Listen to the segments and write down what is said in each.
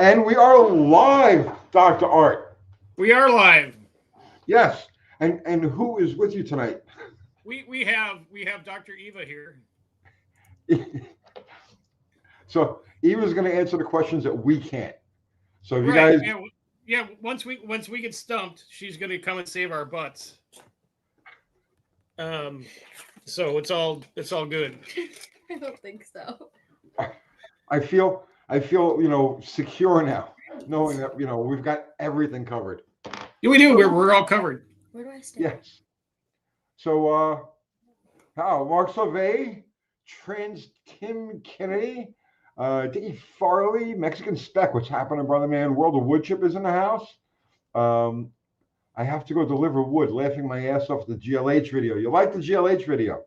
And we are live, Dr. Art. We are live. Yes. And who is with you tonight? We have Dr. Eva here. So Eva's going to answer the questions that we can't. So if you Right. guys, Yeah. Once we get stumped, she's going to come and save our butts. Um. So it's all good. I don't think so. I feel secure now, knowing that we've got everything covered. Yeah, we do. We're all covered. Where do I stand? Yes. So Mark Sauvé, Trans Tim Kennedy, Dickie Farley, Mexican Spec. What's happening, brother man? World of Wood Chip is in the house. I have to go deliver wood, laughing my ass off the GLH video. You like the GLH video?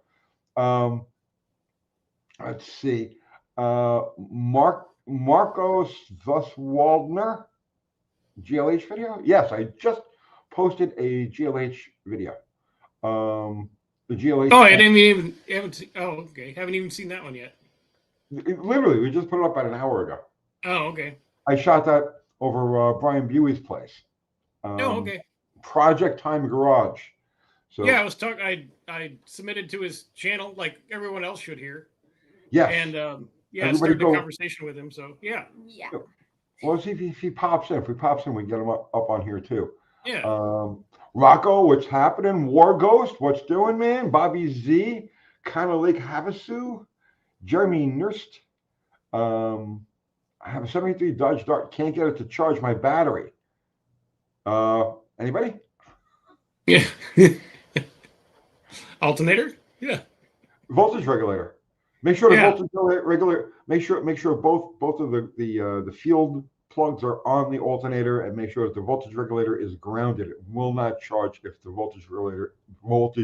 Let's see. Marcos Thuswaldner, GLH video? Yes, I just posted a GLH video. The GLH. Oh, I didn't even haven't. Oh, okay. Haven't even seen that one yet. Literally, we just put it up about an hour ago. Oh, okay. I shot that over Brian Buey's place. Oh, okay. Project Time Garage. So Yeah, I was talking. I submitted to his channel like everyone else should here. yes. And yeah, I Everybody started go. a conversation with him. So yeah, Yeah. Well, let's see if he pops in. If he pops in, we get him up on here too. yeah. Rocco, what's happening? War Ghost, what's doing, man? Bobby Z, Connor Lake Havasu, Jeremy Nurst. I have a 73 Dodge Dart. Can't get it to charge my battery. Anybody? Yeah. Alternator? Yeah. Voltage regulator. Make sure the Yeah. voltage regulator. Make sure both of the field plugs are on the alternator, and make sure that the voltage regulator is grounded. It will not charge if the voltage.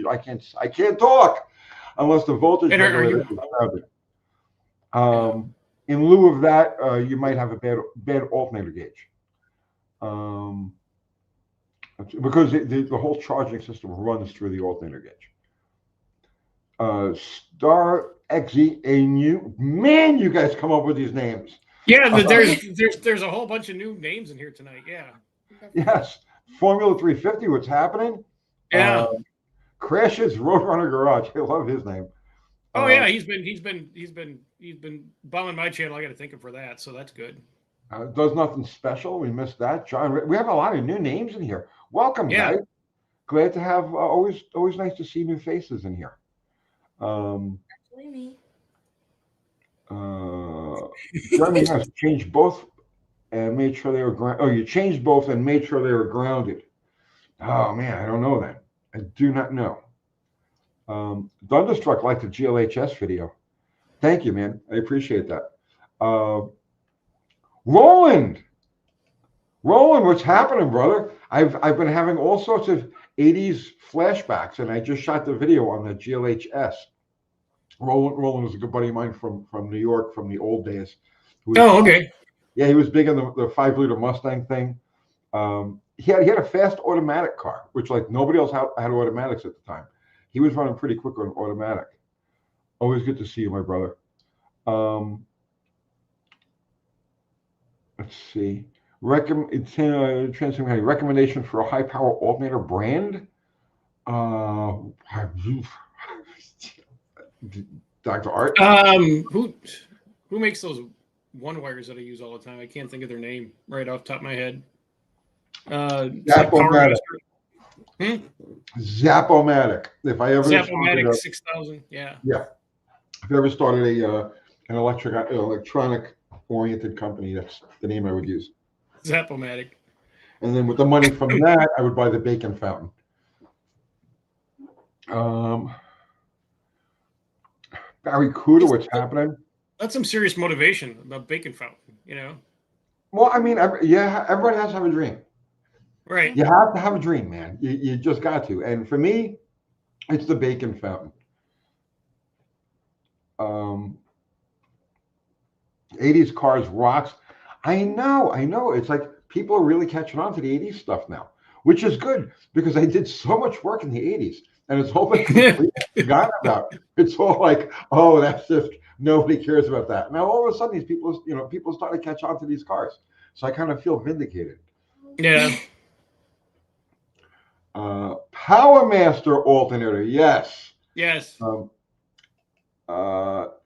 I can't talk unless the voltage And are regulator you? is grounded. In lieu of that, you might have a bad alternator gauge. Because the whole charging system runs through the alternator gauge. Star XENU. Man, you guys come up with these names. Yeah. There's a whole bunch of new names in here tonight. Yeah. Yes. Formula 350, what's happening? Yeah. Crashes Roadrunner Garage. I love his name. Oh yeah. He's been bombing my channel. I got to thank him for that. So that's good. Does nothing special. We missed that. John, we have a lot of new names in here. Welcome, Yeah. guys. Glad to have. Always nice to see new faces in here. Actually, me. Jeremy has changed both and made sure they were grounded. Oh, you changed both and made sure they were grounded. Oh man, I don't know that. I do not know. Thunderstruck liked the GLHS video. Thank you, man. I appreciate that. Roland, what's happening, brother? I've been having all sorts of 80s flashbacks, and I just shot the video on the GLHS. Roland was a good buddy of mine from New York from the old days. Oh, okay. Yeah, he was big in the 5-liter Mustang thing. He had a fast automatic car, which like nobody else had automatics at the time. He was running pretty quick on automatic. Always good to see you, my brother. Let's see. Recommendation for a high power alternator brand. Dr. Art. Who makes those one wires that I use all the time? I can't think of their name right off the top of my head. Zapomatic. Zapomatic. If I ever Zapomatic 6000. Yeah. Yeah. If I ever started an electronic oriented company, that's the name I would use. Zapomatic. And then with the money from that, I would buy the bacon fountain. Barracuda, what's happening? That's some serious motivation about bacon fountain, Well, I mean, everybody has to have a dream. Right. You have to have a dream, man. You just got to. And for me, it's the bacon fountain. 80s cars rocks. I know. It's like people are really catching on to the 80s stuff now, which is good because I did so much work in the 80s. and it's all been completely forgotten about. It's all like, oh, that's just nobody cares about that. Now all of a sudden, these people, people start to catch on to these cars. So I kind of feel vindicated. Yeah. Power Master alternator, yes. Yes.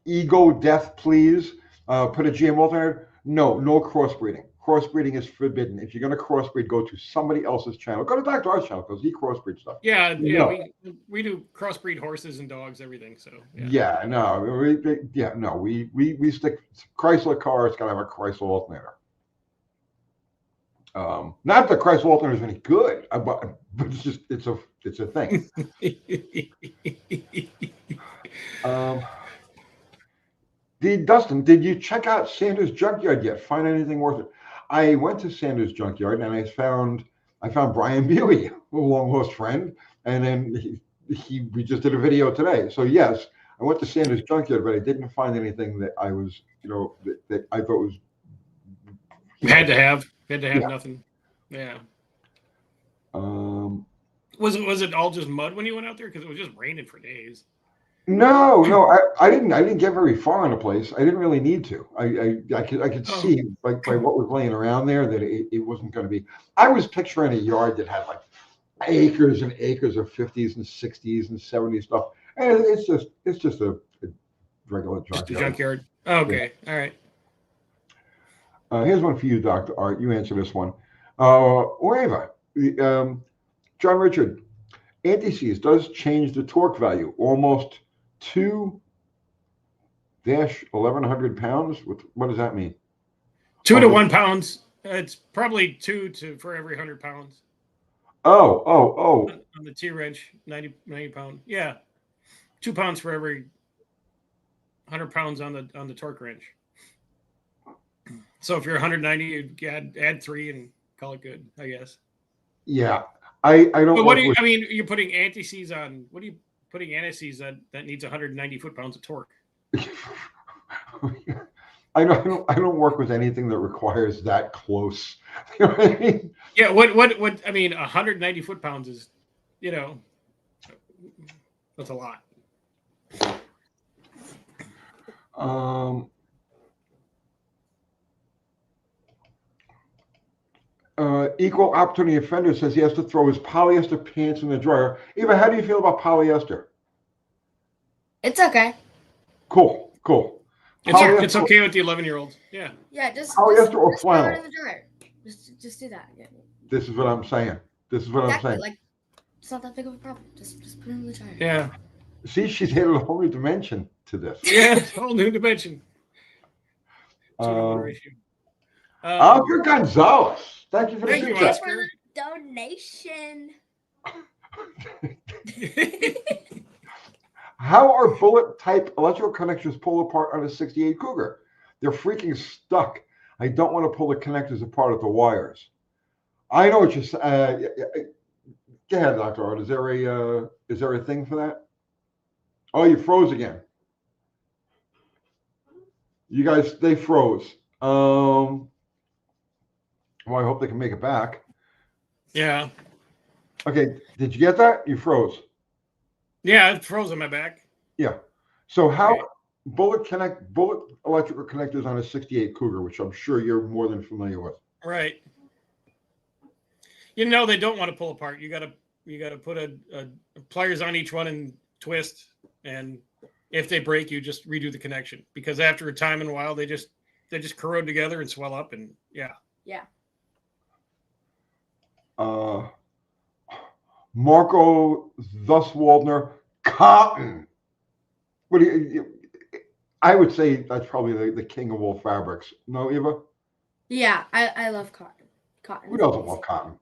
Ego Death, please. Put a GM alternator. No crossbreeding. Crossbreeding is forbidden. If you're going to crossbreed, go to somebody else's channel. Go to Dr. R's channel because he crossbreed stuff. Yeah, You yeah. know. We do crossbreed horses and dogs, everything. So Yeah, no, we stick Chrysler car. It's got to have a Chrysler alternator. Not that Chrysler alternator is any good, but it's a thing. Dustin, did you check out Sanders' junkyard yet? Find anything worth it? I went to Sanders' junkyard and I found Brian Buey, a long lost friend, and then we just did a video today. So yes, I went to Sanders' junkyard, but I didn't find anything that I was, that I thought was had to have Yeah. nothing. Yeah. Was it all just mud when you went out there? Because it was just raining for days. No, I didn't get very far in the place. I didn't really need to. I could see by what was laying around there that it wasn't going to be. I was picturing a yard that had like acres and acres of 50s and 60s and 70s stuff, and it's just a regular junkyard. Just a junkyard. Oh, okay, yeah. All right. Here's one for you, Dr. Art. You answer this one. Or Ava, John Richard, anti-seize does change the torque value almost 2-1,100 pounds. What does that mean? 2 to 1 pounds. It's probably 2 for every 100 pounds. Oh. On the T wrench, 90 pound. Yeah, 2 pounds for every 100 pounds on the torque wrench. So if you're 190, you'd add 3 and call it good, I guess. Yeah, I don't. But what do you? I mean, you're putting anti-seize on. What are you putting anti-seize that needs 190 foot-pounds of torque? I don't work with anything that requires that close. You know what I mean? Yeah. What? I mean, 190 foot-pounds is, that's a lot. Equal Opportunity Offender says he has to throw his polyester pants in the dryer. Eva, how do you feel about polyester? It's okay. Cool. It's okay with the 11-year-olds. Yeah. Yeah, just polyester or just flannel. throw it in the dryer. Just do that. Yeah. This is what I'm saying. Like, it's not that big of a problem. Just put it in the dryer. Yeah. See, she's added a whole new dimension to this. Yeah, it's a whole new dimension. Oscar Gonzalez. Thank you for the Thank you, super chat. Oscar. Donation. How are bullet type electrical connectors pull apart on a 68 Cougar? They're freaking stuck. I don't want to pull the connectors apart at the wires. I know what you're saying. Go ahead, Dr. Art. Is there a thing for that? Oh, you froze again. You guys, they froze. Well, I hope they can make it back. Yeah. Okay, did you get that? You froze. Yeah, it froze on my back. Yeah. So how bullet electrical connectors on a 68 Cougar, which I'm sure you're more than familiar with. Right. They don't want to pull apart. You gotta put a pliers on each one and twist, and if they break, you just redo the connection, because after a time and a while they just corrode together and swell up, and yeah. Marco Thuswaldner, cotton. What do you? I would say that's probably the king of all fabrics. No, Eva? Yeah, I love cotton. Who doesn't love cotton?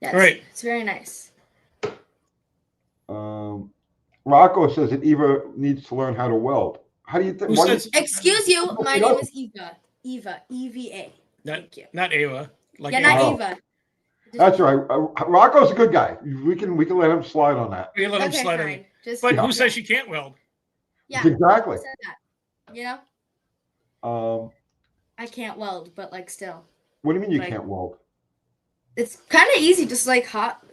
Yes, right. It's very nice. Rocco says that Eva needs to learn how to weld. How do you think? Excuse you, my name is Eva. Eva, EVA. Thank you. Not Ava. Eva. That's right. Rocco's a good guy. We can let him slide on that. We can let him slide fine. on. But who says she can't weld? Yeah, exactly. Said that. I can't weld, but still. What do you mean you can't weld? It's kind of easy, just hot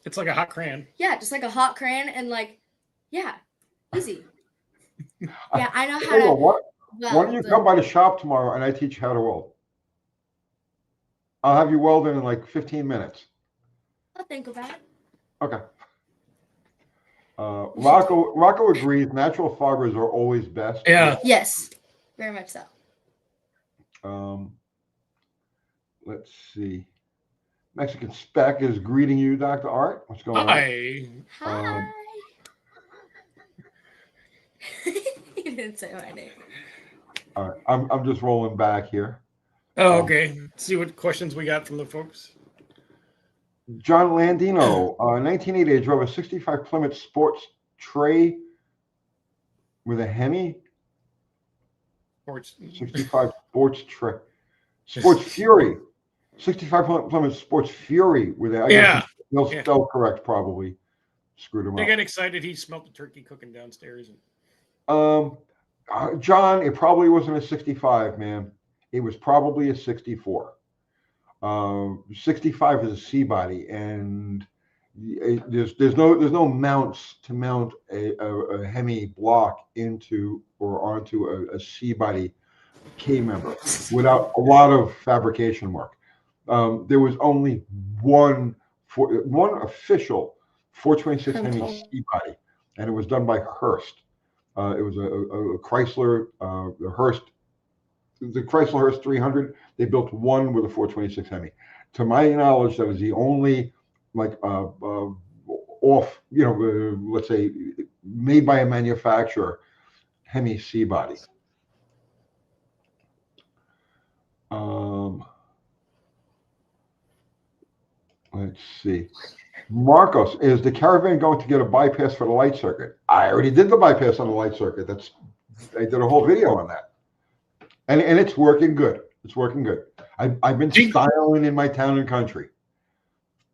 It's like a hot crayon. Yeah, just like a hot crayon and like, yeah, easy. Yeah, I know how Tell you to. what, why Well, don't you come by the shop tomorrow and I teach you how to weld? I'll have you welding in like 15 minutes. I'll think about it. Okay. Rocco agrees. Natural fibers are always best. Yeah. Yes, very much so. Let's see. Mexican Spec is greeting you, Dr. Art. What's going on? Hi. He didn't say my name. All right. I'm just rolling back here. Oh, okay. Let's see what questions we got from the folks. John Landino, 1980, I drove a 65 Plymouth Sports Tray with a Hemi. Sports. 65 Sports Tray. Sports Fury. 65 Plymouth Sports Fury with a. Yeah. They'll spell correct, probably. Screwed him They up. got excited. He smelled the turkey cooking downstairs. John, it probably wasn't a 65, man. It was probably a 64. 65 is a C body, and there's no mounts to mount a Hemi block into or onto a C body K member without a lot of fabrication work. There was only one official 426 Hemi C body, and it was done by Hearst. It was a Chrysler, the Chrysler Hearst 300. They built one with a 426 Hemi. To my knowledge, that was the only off, let's say made by a manufacturer Hemi C body. Let's see. Marcos, is the Caravan going to get a bypass for the light circuit? I already did the bypass on the light circuit. I did a whole video on that. And it's working good. It's working good. I've been styling in my town and country.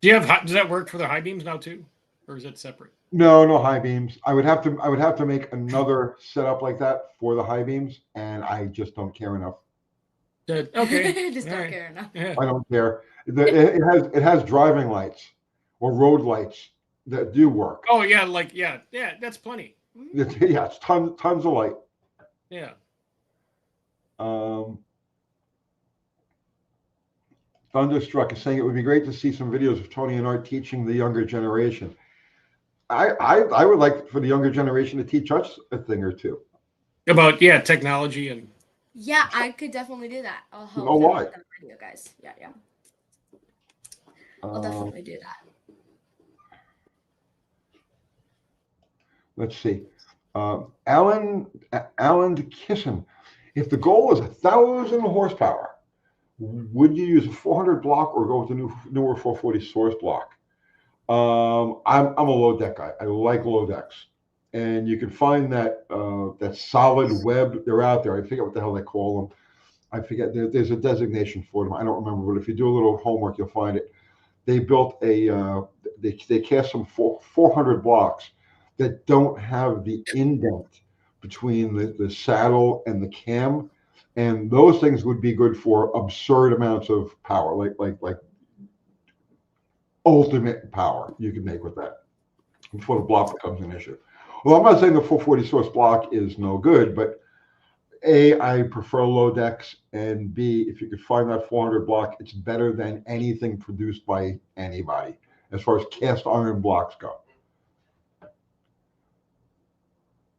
Does that work for the high beams now too? Or is it separate? No high beams. I would have to make another setup like that for the high beams, and I just don't care enough. Okay. Just don't care enough. Yeah. I don't care. It has driving lights or road lights that do work. Oh yeah, that's plenty. Yeah, it's tons of light. Yeah. Thunderstruck is saying it would be great to see some videos of Tony and Art teaching the younger generation. I would like for the younger generation to teach us a thing or two about technology and. Yeah, I could definitely do that. I'll help with that video, guys. Yeah. I'll definitely do that. Let's see. Alan Kisson, if the goal is 1,000 horsepower, would you use a 400 block or go with the newer 440 source block? I'm a low deck guy. I like low decks, and you can find that solid web. They're out there. I forget what the hell they call them. I forget. There's a designation for them. I don't remember, but if you do a little homework, you'll find it. They built they cast some 400 blocks that don't have the indent between the saddle and the cam, and those things would be good for absurd amounts of power, like ultimate power you can make with that before the block becomes an issue. Well, I'm not saying the 440 source block is no good, but A, I prefer low decks, and B, if you could find that 400 block, it's better than anything produced by anybody as far as cast iron blocks go.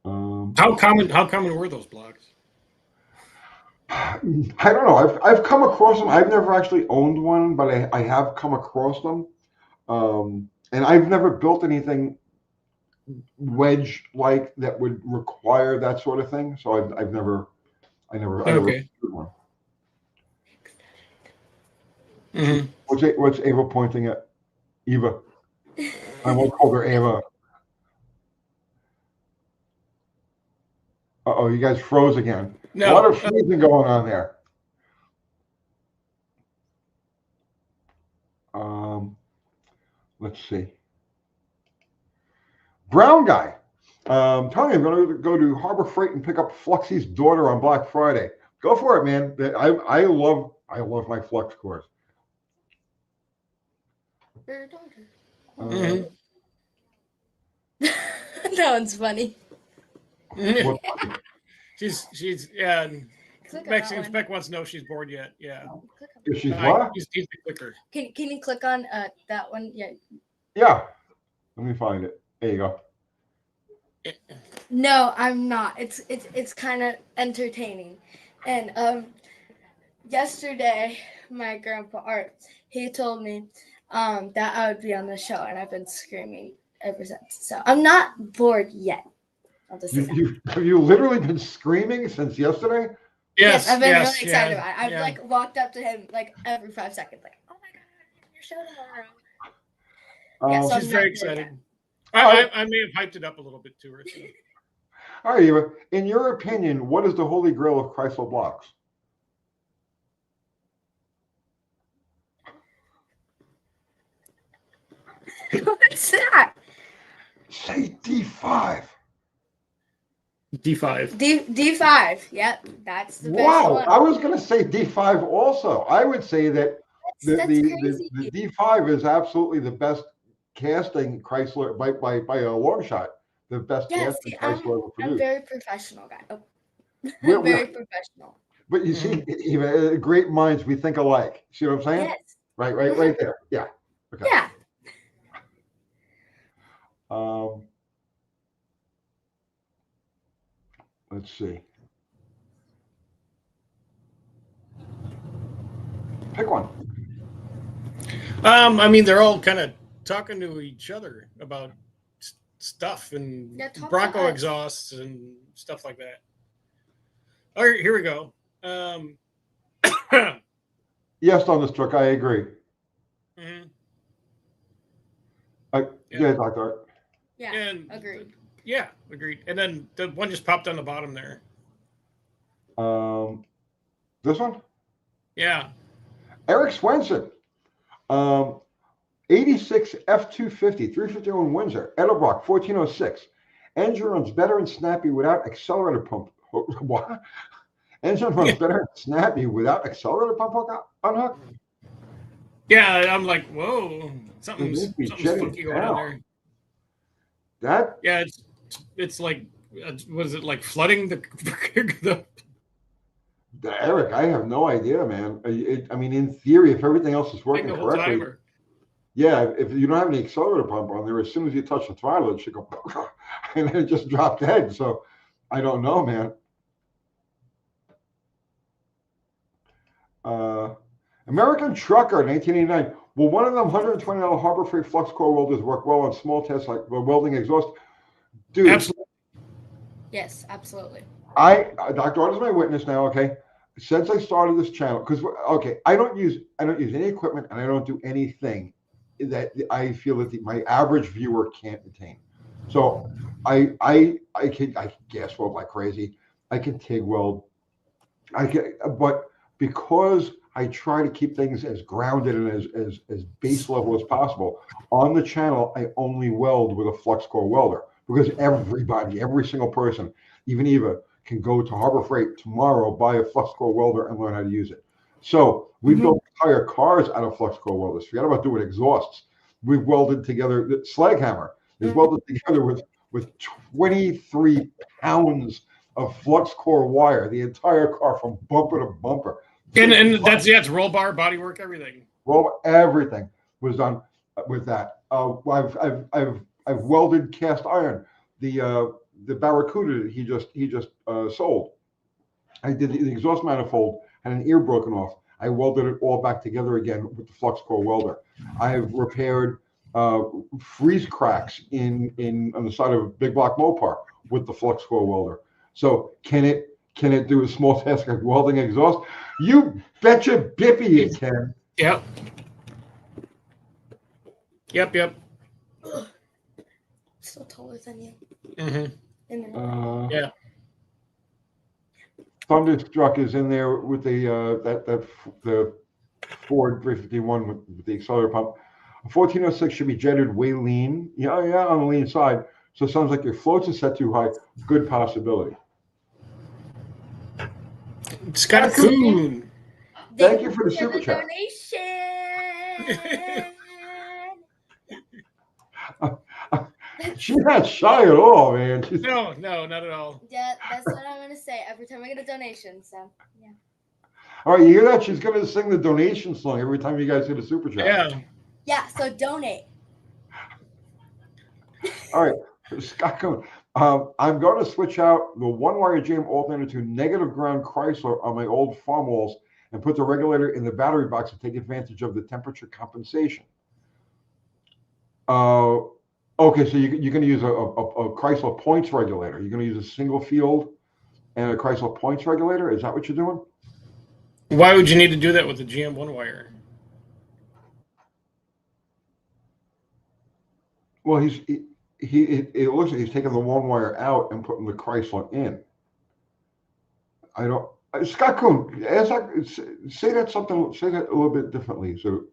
How common were those blocks? I don't know. I've come across them. I've never actually owned one, but I have come across them. And I've never built anything wedge like that would require that sort of thing. So I never Okay. One. Mm-hmm. What's Ava pointing at? Eva. I won't call her Ava. Uh-oh, you guys froze again. No. A lot of freezing going on there. Let's see. Brown guy. Tony, I'm going to go to Harbor Freight and pick up Fluxy's daughter on Black Friday. Go for it, man. I love my Flux cores. Your daughter. Mhm. That one's funny. What- she's yeah. And Click on Mexican that one. Spec wants to know if she's bored yet. Yeah. Click on If she's I- what? he's the clicker. Can you click on that one? Yeah. Yeah. Let me find it. There you go. No, I'm not. It's kind of entertaining. And yesterday my grandpa Art, he told me that I would be on the show, and I've been screaming ever since. So I'm not bored yet. I'll just say that. Have you literally been screaming since yesterday? Yes, I've been yes, really excited yeah, about it. I've yeah. like walked up to him like every 5 seconds, like, "Oh my god, your show tomorrow." Yeah, so She's I'm very not bored yet. excited. I may have hyped it up a little bit to her. So. All right, Eva. In your opinion, what is the holy grail of Chrysler blocks? What's that? Say D5. D5. D5. Yep, that's the best Wow, one. I was going to say D5 also. I would say that That's crazy. the D5 is absolutely the best casting Chrysler by a long shot. The best Yeah, casting see, Chrysler ever I'm produced. very professional, guy. Oh. We're- I'm very professional. But you see, Eva, great minds, we think alike. See what I'm saying? Yes. Right there. Yeah. Okay. Yeah. Let's see. Pick one. I mean, they're all kind of talking to each other about stuff and Yeah, talk Bronco to us. exhausts and stuff like that. All right, here we go. Yes, on this truck, I agree. Mhm. Yeah, Dr. Art. Yeah. And Agreed. Yeah, agreed. And then the one just popped on the bottom there. This one? Yeah. Eric Swenson. 86 F250, 351 Windsor, Edelbrock, 1406. Engine runs better and snappy without accelerator pump. What? Engine runs better and snappy without accelerator pump unhook? Yeah, I'm like, whoa, something's It makes me funky going on down. there. That Yeah, it's like, was it like flooding the Eric, I have no idea, man. I mean, in theory, if everything else is like working the whole correctly, timer? yeah, if you don't have any accelerator pump on there, as soon as you touch the throttle, it should go, and then it just dropped dead. So I don't know, man. American Trucker, 1989. Will one of them $120 Harbor Freight flux core welders work well on small tests like welding exhaust? Dude, Absolutely. Yes, absolutely. Dr. Art is my witness now, okay? Since I started this channel, because okay, I don't use any equipment and I don't do anything that I feel that my average viewer can't attain. So I can gas weld like crazy. I can TIG weld. But because I try to keep things as grounded and as base level as possible on the channel, I only weld with a flux core welder because every single person, even Eva, can go to Harbor Freight tomorrow, buy a flux core welder, and learn how to use it. So we built entire cars out of flux core welders. Forget about doing exhausts. We've welded together. The slag hammer is welded together with 23 pounds of flux core wire, the entire car from bumper to bumper. And that's it's roll bar, body work, everything. Well, everything was done with that. I've welded cast iron. The Barracuda that he just sold. I did the exhaust manifold, had an ear broken off. I welded it all back together again with the flux core welder. I have repaired freeze cracks on the side of a big block Mopar with the flux core welder. So can it do a small task like welding exhaust? You betcha bippy it can. Yep. Yep. Still taller than you. Mm-hmm. Yeah. Thunderstruck is in there with the Ford 351 with the accelerator pump. A 1406 should be jetted way lean. Yeah, on the lean side. So it sounds like your floats are set too high. Good possibility. Scott Coon. Thank you for the super chat. Donation. She's not shy at all, man. No, not at all. Yeah, that's what I'm gonna say every time I get a donation. So yeah. All right, you hear that? She's gonna sing the donation song every time you guys hit a super chat. Yeah. Yeah. So donate. All right, Scott Cohn. I'm going to switch out the one-wire jam alternator to negative ground Chrysler on my old farm walls and put the regulator in the battery box to take advantage of the temperature compensation. Okay, so you're going to use a Chrysler points regulator. You're going to use a single field and a Chrysler points regulator. Is that what you're doing? Why would you need to do that with the GM one wire? Well, it looks like he's taking the one wire out and putting the Chrysler in. I don't. Scott Cohn, say that a little bit differently. So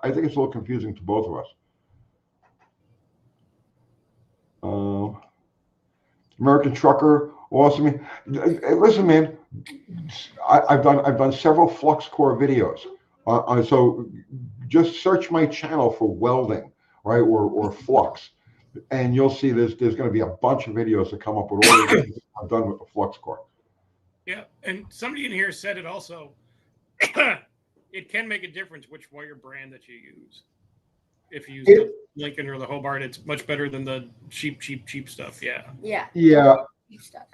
I think it's a little confusing to both of us. American Trucker, awesome. Listen, man, I've done several flux core videos. So just search my channel for welding, right, or flux, and you'll see there's going to be a bunch of videos that come up with all the things I've done with the flux core. Yeah, and somebody in here said it also. It can make a difference which wire brand that you use. If you use the Lincoln or the Hobart, it's much better than the cheap stuff. Yeah. Yeah. Yeah. Cheap stuff.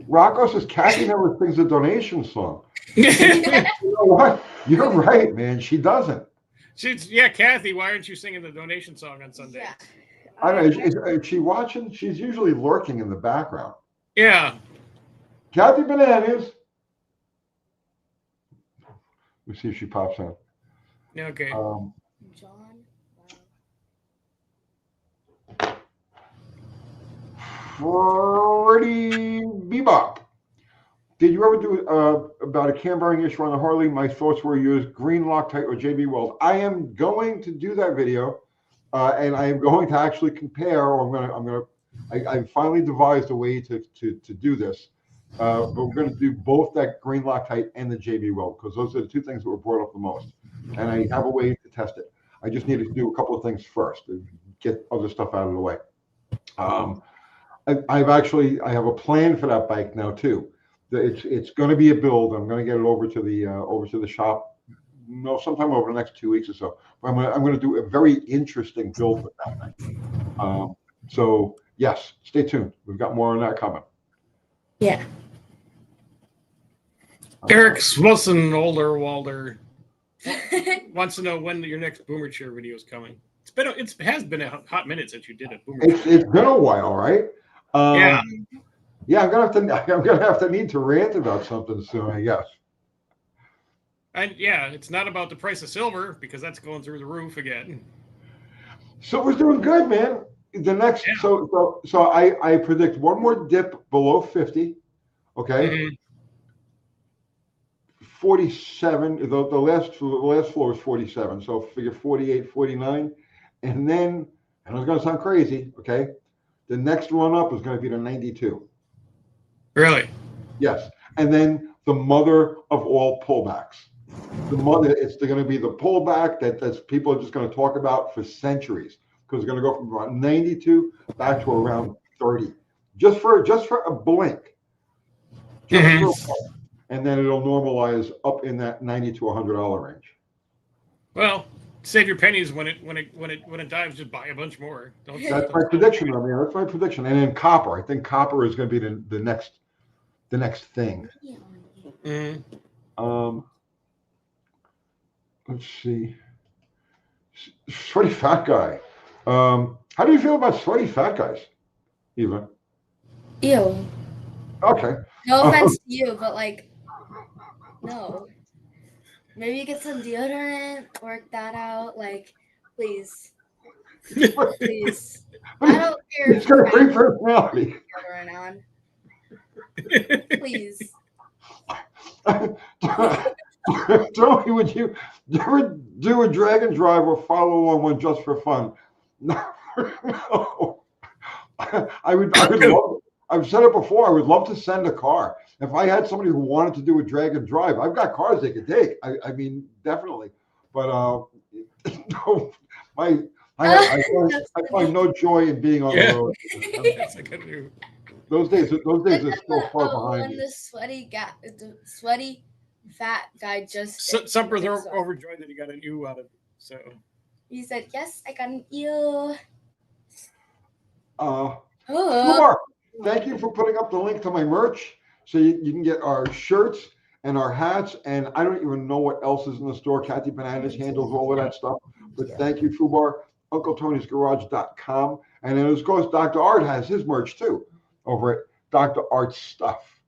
Rocco says Kathy never sings a donation song. You know what? You're right, man. She doesn't. Kathy, why aren't you singing the donation song on Sunday? Yeah. I don't know. Is she watching? She's usually lurking in the background. Yeah. Kathy Bananas. Let me see if she pops in. Okay. John. Freddie Bebop. Did you ever do about a cam bearing issue on the Harley? My thoughts were use green Loctite or JB Weld. I am going to do that video, and I am going to actually compare. Or I finally devised a way to do this. But we're going to do both that green Loctite and the JB Weld because those are the two things that were brought up the most. And I have a way to test it. I just need to do a couple of things first to get other stuff out of the way. I have a plan for that bike now too. It's going to be a build. I'm going to get it over to the shop. Sometime over the next 2 weeks or so. But I'm going to do a very interesting build with that thing. So yes, stay tuned. We've got more on that coming. Yeah. Eric Swilson, older Walder, wants to know when your next Boomer Cheer video is coming. It has been a hot minute since you did a Boomer Cheer. It's been a while, right? Yeah. Yeah, I'm gonna have to need to rant about something soon, I guess. And yeah, it's not about the price of silver because that's going through the roof again. Silver's doing good, man. The next, so I predict one more dip below 50. Okay. Mm-hmm. 47. The last floor is 47. So figure 48, 49, and then, and it's going to sound crazy. Okay. The next run up is going to be to 92. Really? Yes. And then the mother of all pullbacks. It's going to be the pullback that people are just going to talk about for centuries. Because it's going to go from about 92 back to around 30, just for a blink, and then it'll normalize up in that $90 to $100 range. Well, save your pennies when it dives. Just buy a bunch more. That's my prediction. I mean, that's my prediction. And then copper, I think copper is going to be the next thing. Mm-hmm. Let's see. Sweaty fat guy. How do you feel about sweaty fat guys, Eva? Ew. Okay. No offense to you, but no. Maybe get some deodorant, work that out. Please. Please. I don't care. It's got a great personality. Deodorant on. Please. Tony, would you ever do a drag and drive or follow along one just for fun? No. I would I've said it before. I would love to send a car. If I had somebody who wanted to do a drag and drive, I've got cars they could take. I mean, definitely. But no, I find no joy in being on the road. That's a good move. Those days are still far When behind me. the sweaty fat guy just Sumper's overjoyed that he got an ew out of it. So he said, "Yes, I got an ew." Kumar, thank you for putting up the link to my merch, so you can get our shirts and our hats, and I don't even know what else is in the store. Kathy Bananas handles all of that stuff, but thank you, Fubar. UncleTony'sGarage.com, and then of course Dr. Art has his merch too over at Dr. Art Stuff.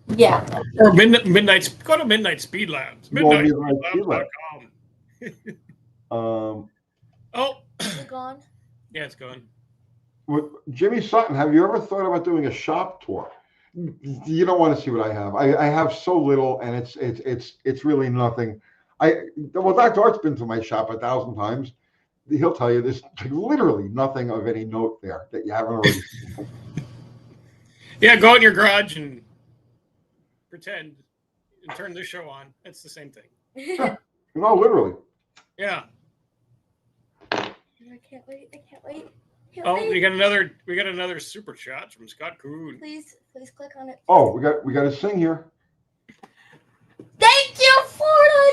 Yeah. or midnight. Go to Midnight Speed Labs. Midnight.com. Oh, Is it gone? yeah, it's gone. Jimmy Sutton, have you ever thought about doing a shop tour? You don't want to see what I have. I have so little, and it's really nothing. Dr. Art's been to my shop 1,000 times. He'll tell you there's literally nothing of any note there that you haven't already seen. Yeah, go in your garage and pretend and turn this show on. It's the same thing. No, literally. Yeah. I can't wait. Oh, we got another super chat from Scott Coon. Please click on it. Oh, we got to sing here. Thank you for the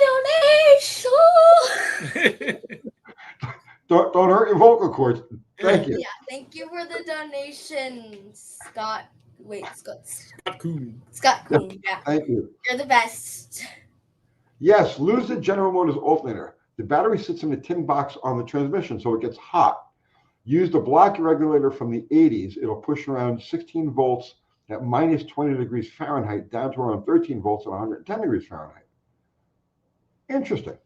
donation. Don't hurt your vocal cords. Thank you. Yeah, thank you for the donation, Scott. Wait, Scott Coon. Scott Coon. Yeah, Thank you. you're the best. Yes, lose the General Motors alternator. The battery sits in a tin box on the transmission, so it gets hot. Use the block regulator from the 80s. It'll push around 16 volts at minus 20 degrees Fahrenheit down to around 13 volts at 110 degrees Fahrenheit. Interesting.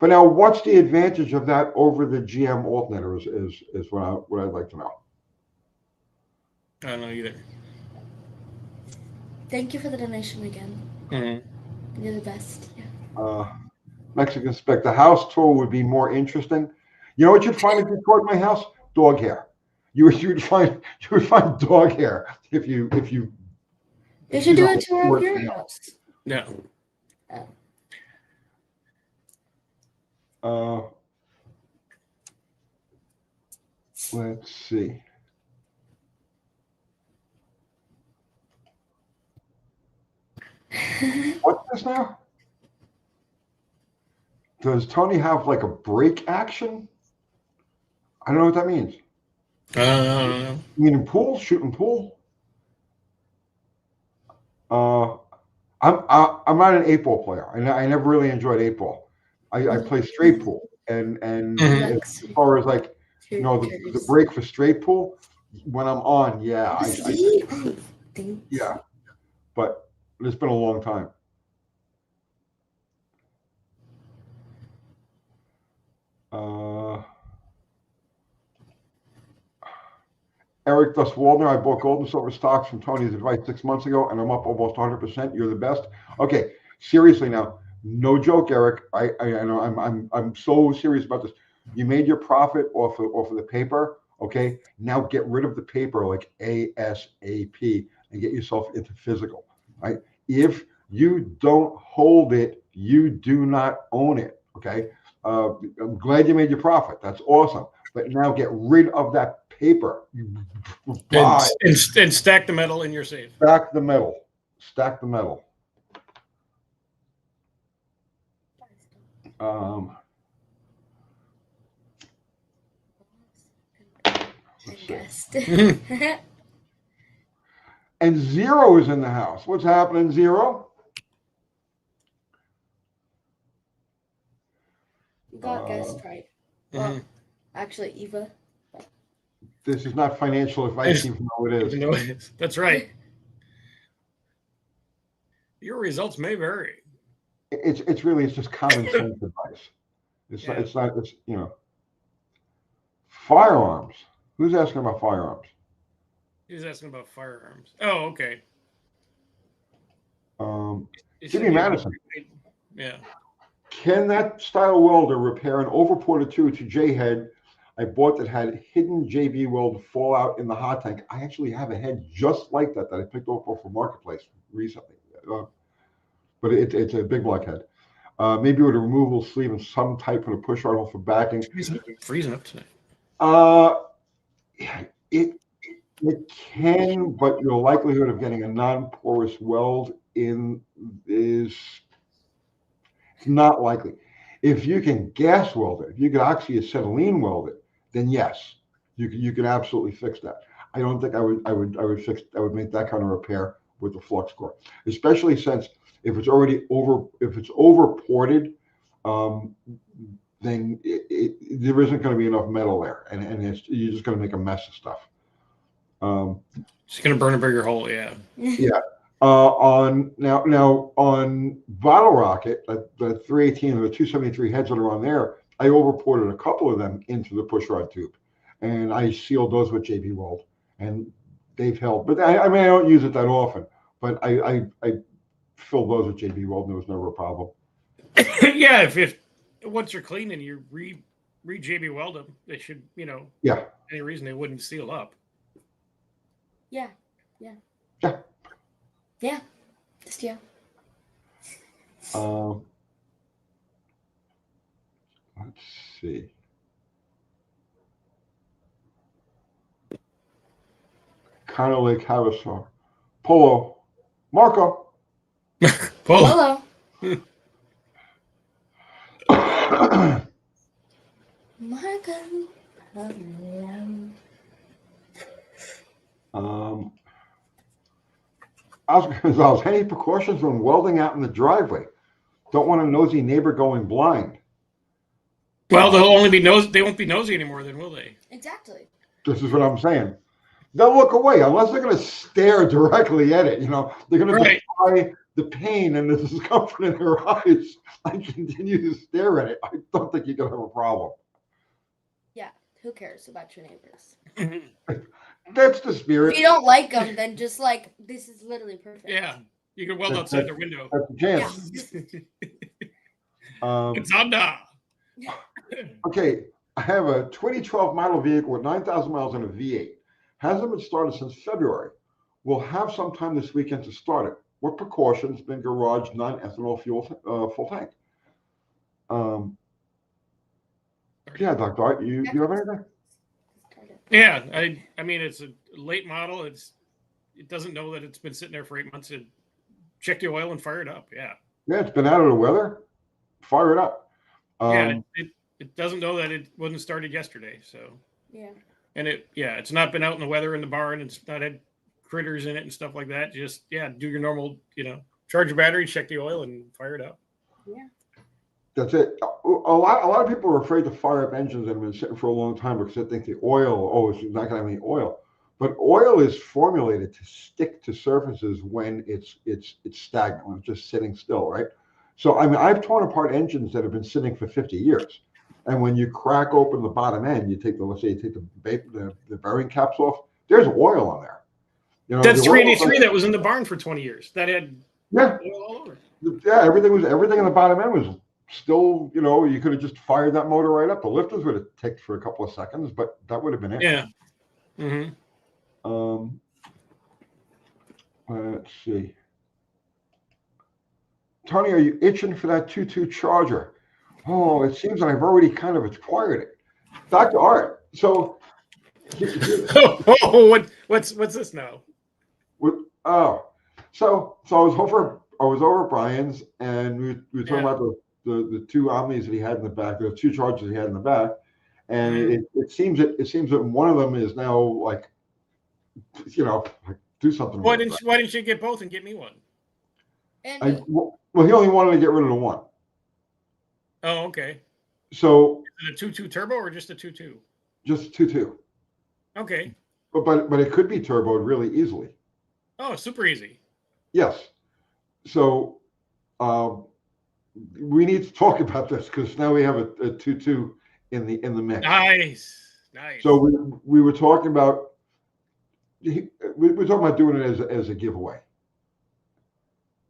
But now, what's the advantage of that over the GM alternator is what I'd like to know. I don't know either. Thank you for the donation again. Mm-hmm. You're the best. Yeah. Mexican Spec. The house tour would be more interesting. You know what you'd find if you toured my house? Dog hair. You would find dog hair if you. You should do a tour of your house. Yeah. Let's see. What's this now? Does Tony have like a break action? I don't know what that means. I don't know. You mean in pool? Shooting pool? I'm not an 8-ball player. I never really enjoyed 8-ball. I play straight pool, and as far as like the break for straight pool, when I'm on, yeah, yeah, but it's been a long time. Eric Duswaldner, I bought gold and silver stocks from Tony's advice 6 months ago, and I'm up almost 100%. You're the best. Okay, seriously now, no joke, Eric. I know I'm so serious about this. You made your profit off of the paper. Okay, now get rid of the paper like ASAP and get yourself into physical. Right? If you don't hold it, you do not own it. Okay. I'm glad you made your profit. That's awesome. But now get rid of that paper. And stack the metal in your safe. Stack the metal. Stack the metal. And Zero is in the house. What's happening, Zero? Got guest right. Well, actually, Eva. This is not financial advice, even though it is. No, that's right. Your results may vary. It's just common sense advice. It's not firearms. Who's asking about firearms? He's asking about firearms. Oh, okay. Jimmy Madison. Yeah. Can that style welder repair an overported tube to J-head I bought that had hidden JB Weld fallout in the hot tank. I actually have a head just like that I picked off of Marketplace recently. But it's a big block head. Maybe with a removable sleeve and some type of a push rod for backing. Freezing up tonight. It can, but your likelihood of getting a non-porous weld in is not likely. If you can gas weld it, if you can oxyacetylene weld it, then yes, you can absolutely fix that. I don't think I would make that kind of repair with the flux core, especially since if it's over ported, then there isn't going to be enough metal there, and you're just going to make a mess of stuff. It's going to burn a bigger hole, yeah. Yeah. On Bottle Rocket, the 318 or the 273 heads that are on there, I overported a couple of them into the push rod tube, and I sealed those with JB Weld, and they've held. But I don't use it that often, but I filled those with JB Weld, and there was never a problem. Yeah, if once you're cleaning, you re JB Weld them. They should, Yeah. Any reason they wouldn't seal up. Yeah. Just yeah. Let's see. Kind of like Havasaur. Polo. Marco. Polo. Marco. Gonzalez, any precautions when welding out in the driveway? Don't want a nosy neighbor going blind. Well, they'll only be nosy. They won't be nosy anymore, then, will they? Exactly. This is what I'm saying. They'll look away unless they're going to stare directly at it. They're going to defy the pain and the discomfort in their eyes and continue to stare at it. I don't think you're going to have a problem. Yeah. Who cares about your neighbors? That's the spirit. If you don't like them, then just this is literally perfect. Yeah. You can weld outside their window. That's the chance. Yeah. It's on now. Okay. I have a 2012 model vehicle with 9,000 miles and a V8. Hasn't been started since February. We'll have some time this weekend to start it. What precautions? Been garage, non-ethanol fuel, full tank. Yeah, Dr. Art, you have anything? Yeah, I mean it's a late model. It doesn't know that it's been sitting there for 8 months. To check the oil and fire it up. Yeah. Yeah, it's been out of the weather. Fire it up. Yeah, it doesn't know that it wasn't started yesterday. So yeah. And it's not been out in the weather in the barn. It's not had critters in it and stuff like that. Just do your normal, charge your battery, check the oil, and fire it up. Yeah. That's it. A lot of people are afraid to fire up engines that have been sitting for a long time because they think the oil, it's not going to have any oil. But oil is formulated to stick to surfaces when it's stagnant, when it's just sitting still, right? So I've torn apart engines that have been sitting for 50 years, and when you crack open the bottom end, you take the bearing caps off. There's oil on there. That's 383 that was in the barn for 20 years. That had oil all over. Yeah, everything in the bottom end was still, you could have just fired that motor right up. The lifters would have ticked for a couple of seconds, but that would have been it. Yeah. Mm-hmm. Let's see. Tony, are you itching for that 2.2 charger? Oh, it seems like I've already kind of acquired it. Dr. Art, so. What's this now? So I was over at Brian's, and we were talking about the two Omnis that he had in the back, the two chargers he had in the back, and it seems that one of them is now do something. Why didn't you get both and get me one? Well, he only wanted to get rid of the one. Oh, okay. So is it a 2.2 turbo or just a 2.2? Just 2.2. Okay. But it could be turboed really easily. Oh, super easy. Yes. So we need to talk about this because now we have a 2.2 in the mix. Nice. So we were talking about doing it as a giveaway.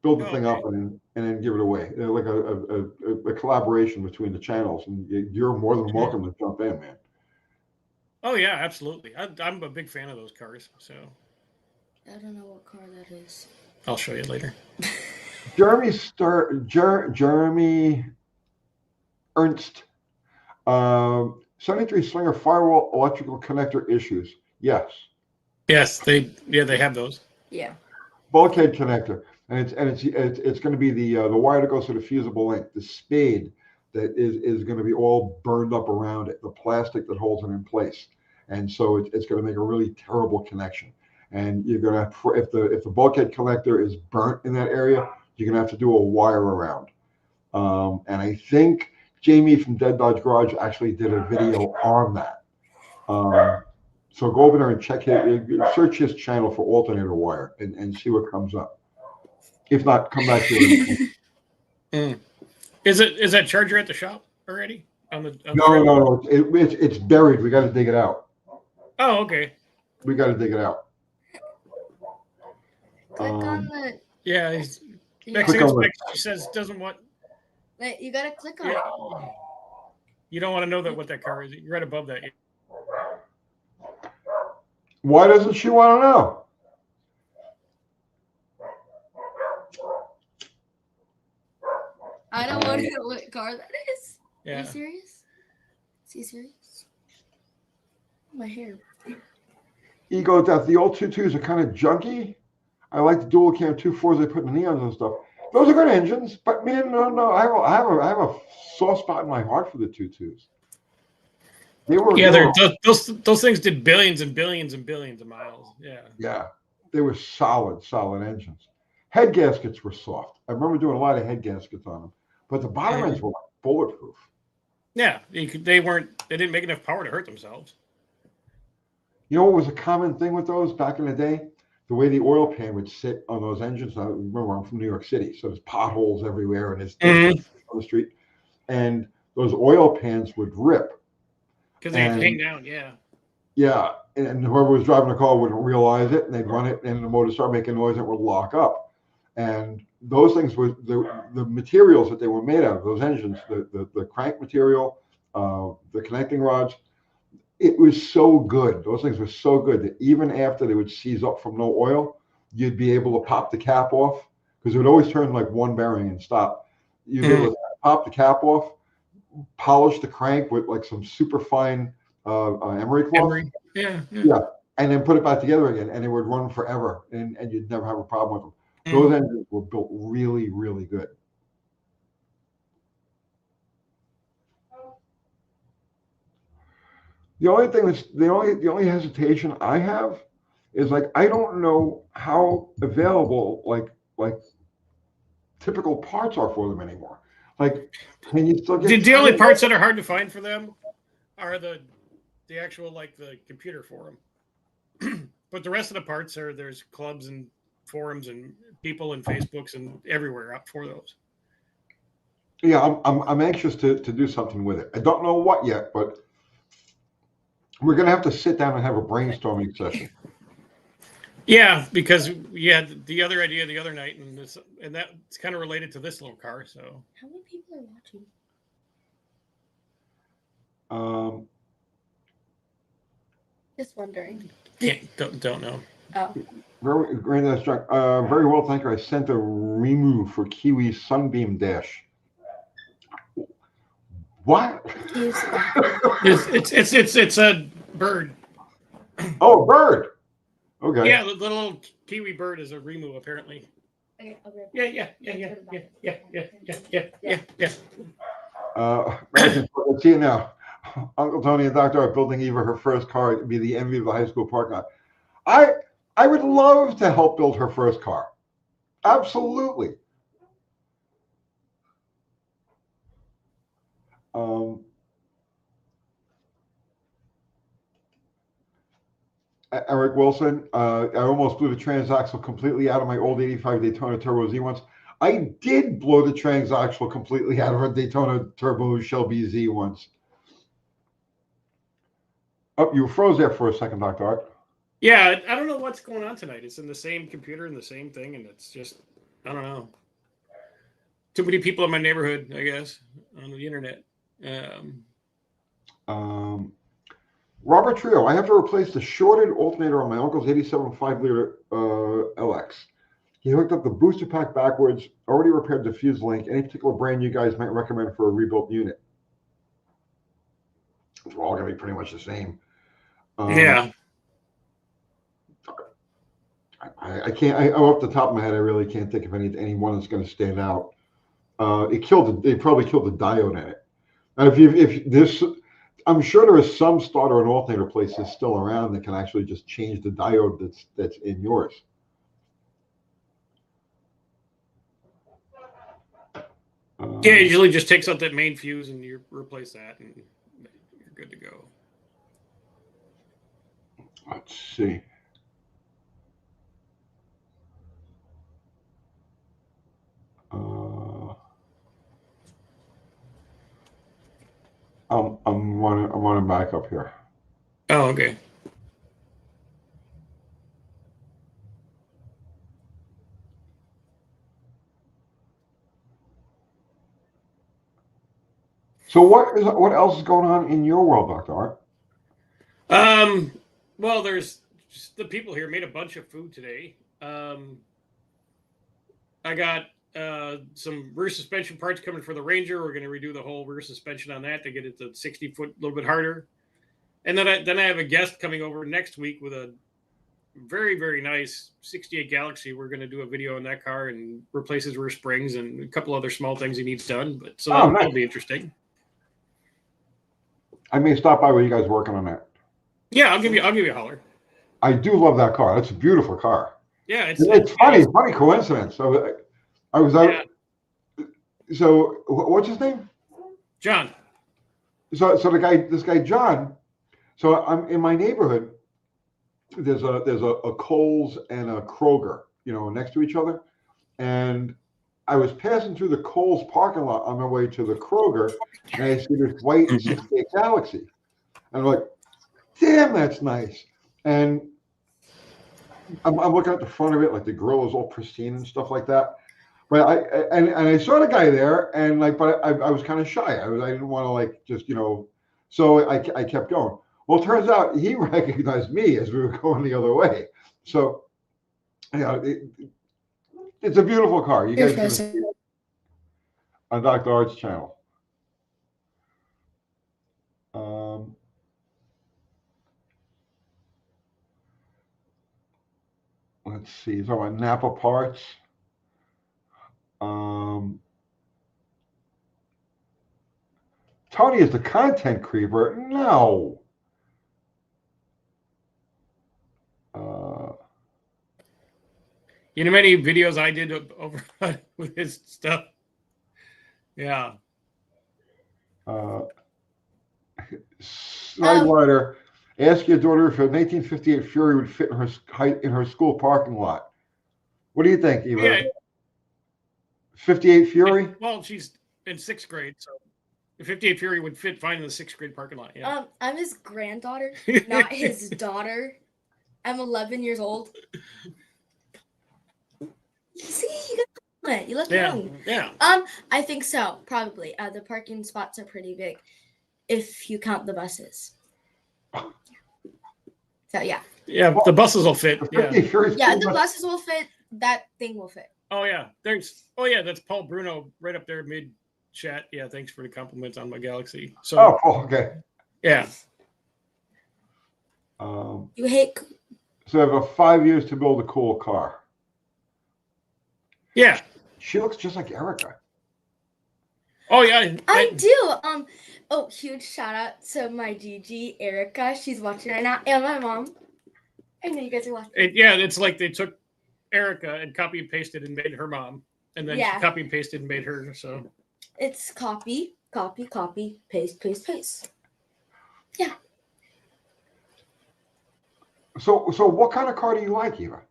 Build the thing up and then give it away, like a collaboration between the channels. And you're more than welcome to jump in, man. Oh yeah, absolutely. I'm a big fan of those cars, so I don't know what car that is. I'll show you later. Jeremy Ernst. 73 Slinger firewall electrical connector issues. Yes. Yes, they have those. Yeah. Bulkhead connector, and it's going to be the wire that goes to the fusible link, the spade that is going to be all burned up around it, the plastic that holds it in place, and so it's going to make a really terrible connection. And you're going to if the bulkhead connector is burnt in that area, you're going to have to do a wire around. And I think Jamie from Dead Dodge Garage actually did a video on that. So go over there and search his channel for alternator wire and see what comes up. If not, come back to it. Is that charger at the shop already? No. It's buried. We got to dig it out. Oh, okay. We got to dig it out. Click on the. Yeah, he's Yeah. She says doesn't want. Wait, you gotta click on it. You don't want to know what that car is. You're right above that. Why doesn't she want to know? I don't want to know what car that is. Yeah. Are you serious? Is he serious? My hair. Ego Death. The old 2.2s are kind of junky. I like the dual cam 2.4s they put in the neons and stuff. Those are good engines, but man, no. I have a soft spot in my heart for the 2.2s. Those things did billions and billions and billions of miles. Yeah, they were solid engines. Head gaskets were soft. I remember doing a lot of head gaskets on them, but the bottom ends were like bulletproof. Yeah, they didn't make enough power to hurt themselves. You know what was a common thing with those back in the day? The way the oil pan would sit on those engines. I remember I'm from New York City, so there's potholes everywhere and it's on the street, and those oil pans would rip. Because they hang down, yeah. Yeah, and whoever was driving the car wouldn't realize it, and they'd run it, and the motor started making noise, and it would lock up. And those things were the materials that they were made out of. Those engines, the crank material, the connecting rods, it was so good. Those things were so good that even after they would seize up from no oil, you'd be able to pop the cap off because it would always turn like one bearing and stop. You'd be able to pop the cap off, polish the crank with like some super fine emery cloth. Yeah, and then put it back together again, and it would run forever, and you'd never have a problem with them. Those engines were built really, really good. The only thing that's the only hesitation I have is like I don't know how available like typical parts are for them anymore. Like, can you still get the only parts that are hard to find for them are the actual like the computer forum. But the rest of the parts there's clubs and forums and people and Facebooks and everywhere up for those. Yeah, I'm anxious to do something with it. I don't know what yet, but we're gonna have to sit down and have a brainstorming session. Yeah, because we had the other idea the other night, and that's kind of related to this little car. So, how many people are watching? Just wondering. Don't know. Oh. Very well, thank you. I sent a remove for Kiwi Sunbeam Dash. What? It's a bird. Oh, bird. Okay. Yeah, the little Kiwi bird is a remove apparently. Okay, Yeah. Let's see it now. Uncle Tony and Dr. are building Eva her first car. It'd be the envy of the high school parking lot. I would love to help build her first car. Absolutely. Eric Wilson, I almost blew the transaxle completely out of my old 85 Daytona Turbo Z once. I did blow the transaxle completely out of a Daytona Turbo Shelby Z once. Oh, you froze there for a second, Dr. Art. Yeah, I don't know what's going on tonight. It's in the same computer and the same thing, and it's just, I don't know. Too many people in my neighborhood, I guess, on the internet. Robert Trio, I have to replace the shorted alternator on my uncle's 87 5-liter LX. He hooked up the booster pack backwards, already repaired the fuse link. Any particular brand you guys might recommend for a rebuilt unit? It's all going to be pretty much the same. Yeah. I can't. Off the top of my head, I really can't think of any one that's going to stand out. They probably killed the diode in it. And if this, I'm sure there is some starter and alternator places still around that can actually just change the diode that's in yours. Yeah, it usually just takes out that main fuse and you replace that and you're good to go. Let's see. I'm running back up here. Oh, okay. So what else is going on in your world, Dr. Art? Well, there's just the people here made a bunch of food today. I got some rear suspension parts coming for the Ranger. We're going to redo the whole rear suspension on that to get it to 60-foot a little bit harder. And then I have a guest coming over next week with a very, very nice 68 Galaxy. We're going to do a video on that car and replace his rear springs and a couple other small things he needs done. But so that'll be interesting. I may stop by while you guys working on that. Yeah, I'll give you a holler. I do love that car. That's a beautiful car. Yeah, it's funny. Funny coincidence. So I was out. Yeah. So what's his name? John. So this guy John. So I'm in my neighborhood. There's a Kohl's and a Kroger, next to each other, and I was passing through the Kohl's parking lot on my way to the Kroger, and I see this white 68 Galaxy, and I'm like, "Damn, that's nice!" And I'm looking at the front of it, like the grill is all pristine and stuff like that. But I saw the guy there, and but I was kind of shy. I didn't want to just so I kept going. Well, it turns out he recognized me as we were going the other way. So, it's a beautiful car. You guys can see it on Dr. Art's channel. Let's see. Talking about Napa parts. Tony is the content creeper. No. You know, many videos I did over with his stuff. Yeah. Siderider, ask your daughter if a 1958 Fury would fit in her school parking lot. What do you think, Eva? Yeah. 58 Fury? Well, she's in 6th grade, so the 58 Fury would fit fine in the 6th grade parking lot. Yeah. I'm his granddaughter, not his daughter. I'm 11 years old. See, you look young. Yeah. I think so. Probably. The parking spots are pretty big, if you count the buses. So yeah. Yeah, well, the buses will fit. Yeah. The buses will fit. That thing will fit. Oh yeah. That's Paul Bruno right up there mid chat. Yeah, thanks for the compliments on my Galaxy. So. Oh, okay. Yeah. You hate. So I have 5 years to build a cool car. Yeah. She looks just like Erica. Oh yeah. I do. Huge shout out to my GG Erica. She's watching right now, and my mom. I know you guys are watching. It's like they took Erica and copy and pasted and made her mom, and then she copy and pasted and made her. So it's copy, paste, paste. Yeah. So what kind of car do you like, Eva?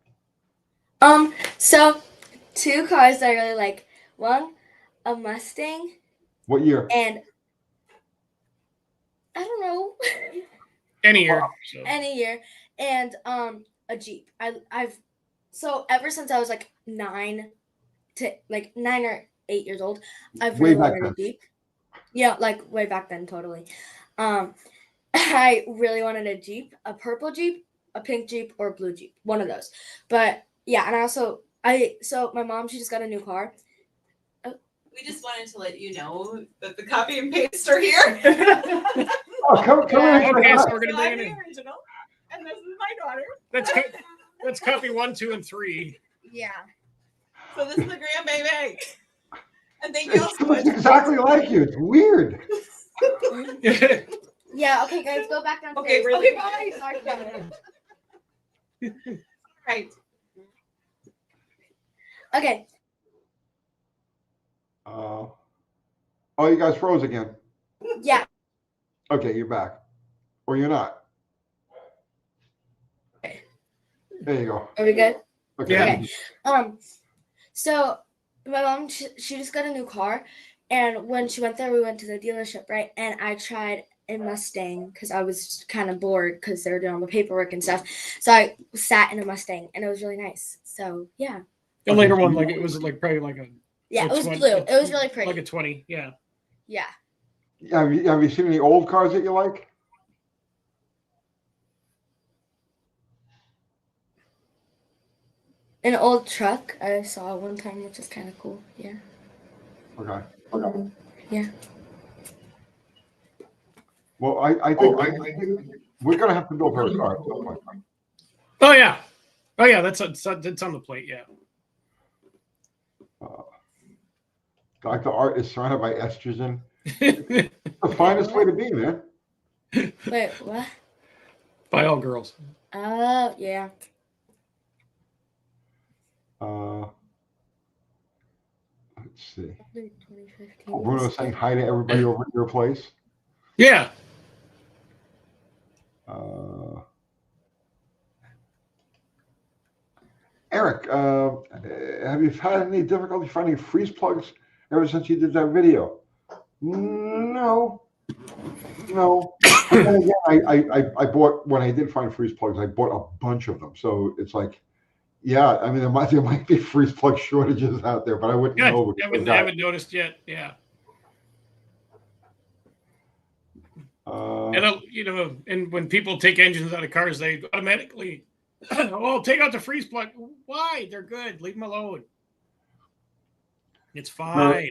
So 2 cars I really like. One, a Mustang. What year? And I don't know. Any year. Any year. And a Jeep. I've ever since I was like 9 or 8 years old, I've really wanted a Jeep. Yeah, like way back then, totally. I really wanted a Jeep, a purple Jeep, a pink Jeep, or a blue Jeep, one of those. But yeah, and so my mom, she just got a new car. We just wanted to let you know that the copy and paste are here. Oh, come Yeah. in. Okay, so we're So gonna I'm bring it the in. original, and this is my daughter. Let's copy 1, 2, and 3. Yeah. So this is the grandbaby. And thank you all It so looks much. exactly like you. It's weird. Yeah. Okay, guys, go back downstairs. Okay, really? Okay, bye. Sorry about it. Right. Okay. Oh, you guys froze again. Yeah. Okay, you're back. Or you're not. There you go. Are we good? Okay. Yeah. Okay. So my mom, she just got a new car, and when she went there, we went to the dealership, right? And I tried a Mustang because I was kind of bored because they were doing all the paperwork and stuff. So I sat in a Mustang, and it was really nice. So yeah. The later one, like it was like probably like a Yeah, it was 20 blue. It was really pretty. like a 20. Yeah. Yeah. Have you seen any old cars that you like? An old truck I saw one time, which is kind of cool. Yeah. Okay. Yeah. Well, I think we're gonna have to build her a car at some point. Oh yeah. Oh yeah. That's on the plate. Yeah. Like the art is surrounded by estrogen. The finest way to be, man. Wait, what? By all girls. Oh, yeah. Let's see. 2015. Bruno's saying hi to everybody over at your place. Yeah. Eric, have you had any difficulty finding freeze plugs ever since you did that video? No. And then again, I bought, when I did find freeze plugs, I bought a bunch of them. So it's like, yeah, I mean, there might be freeze plug shortages out there, but I wouldn't know. Haven't noticed yet. Yeah. And and when people take engines out of cars, they automatically, take out the freeze plug. Why? They're good. Leave them alone. It's fine.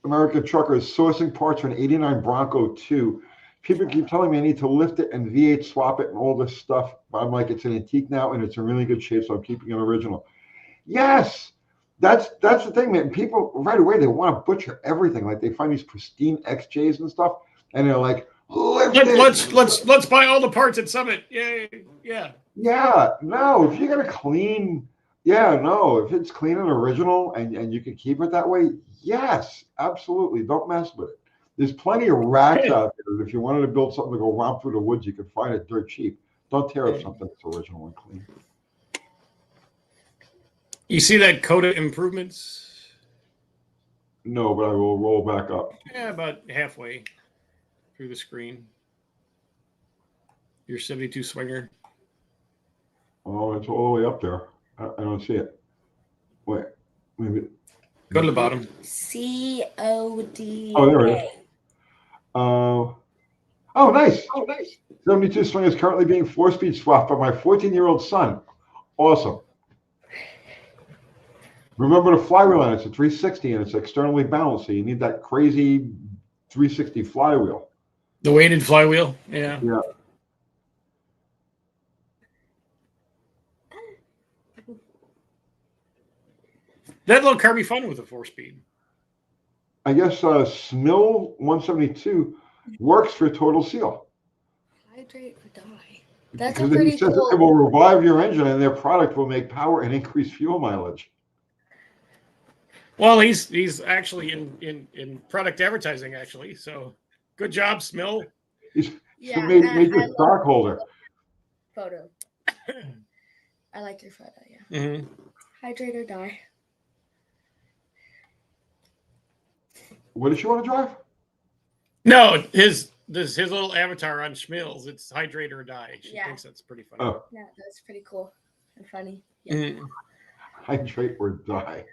American Trucker is sourcing parts for an '89 Bronco 2. People keep telling me I need to lift it and V8 swap it and all this stuff. But I'm like, it's an antique now and it's in really good shape, so I'm keeping it original. Yes, that's the thing, man. People right away, they want to butcher everything. Like they find these pristine XJs and stuff, and they're like, let's buy all the parts at Summit. Yay. Yeah. Yeah, no, if you're gonna clean, if it's clean and original and you can keep it that way, yes, absolutely. Don't mess with it. There's plenty of racks out there that if you wanted to build something to go romp through the woods, you could find it dirt cheap. Don't tear up something that's original and clean. You see that Coda improvements? No, but I will roll back up. Yeah, about halfway through the screen. Your 72 swinger. Oh, it's all the way up there. I don't see it. Wait, maybe. Go to the bottom. COD. Oh, there it is. Oh, nice. 72 swing is currently being 4-speed swapped by my 14-year-old son. Awesome. Remember the flywheel on it. It's a 360 and it's externally balanced, so you need that crazy 360 flywheel. The weighted flywheel. Yeah. Yeah. That little car be fun with a 4-speed. I guess Smill 172 works for Total Seal. Hydrate or die. That's Because a pretty it says cool. it will revive your engine and their product will make power and increase fuel mileage. Well, he's actually in product advertising, actually. So good job, Smill. He's Yeah, made I your stockholder. Photo. I like your photo, yeah. Mm-hmm. Hydrate or die. What does she want to drive? No, his little avatar on Schmills, it's hydrate or die. She thinks that's pretty funny. Oh. Yeah, that's pretty cool and funny. Yeah. Mm-hmm. Hydrate or die.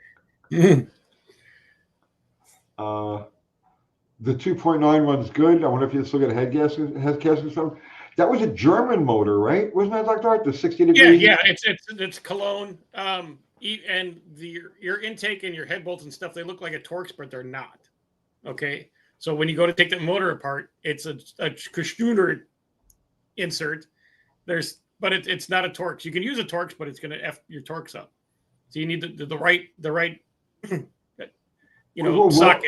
The 2.9 one's good. I wonder if you still get head gasket or something. That was a German motor, right? Wasn't that like that? The 60 degrees? Yeah. It's Cologne. And your intake and your head bolts and stuff, they look like a Torx, but they're not. Okay. So when you go to take the motor apart, it's a Kushner insert. But it's not a Torx. You can use a Torx, but it's going to F your Torx up. So you need the right socket.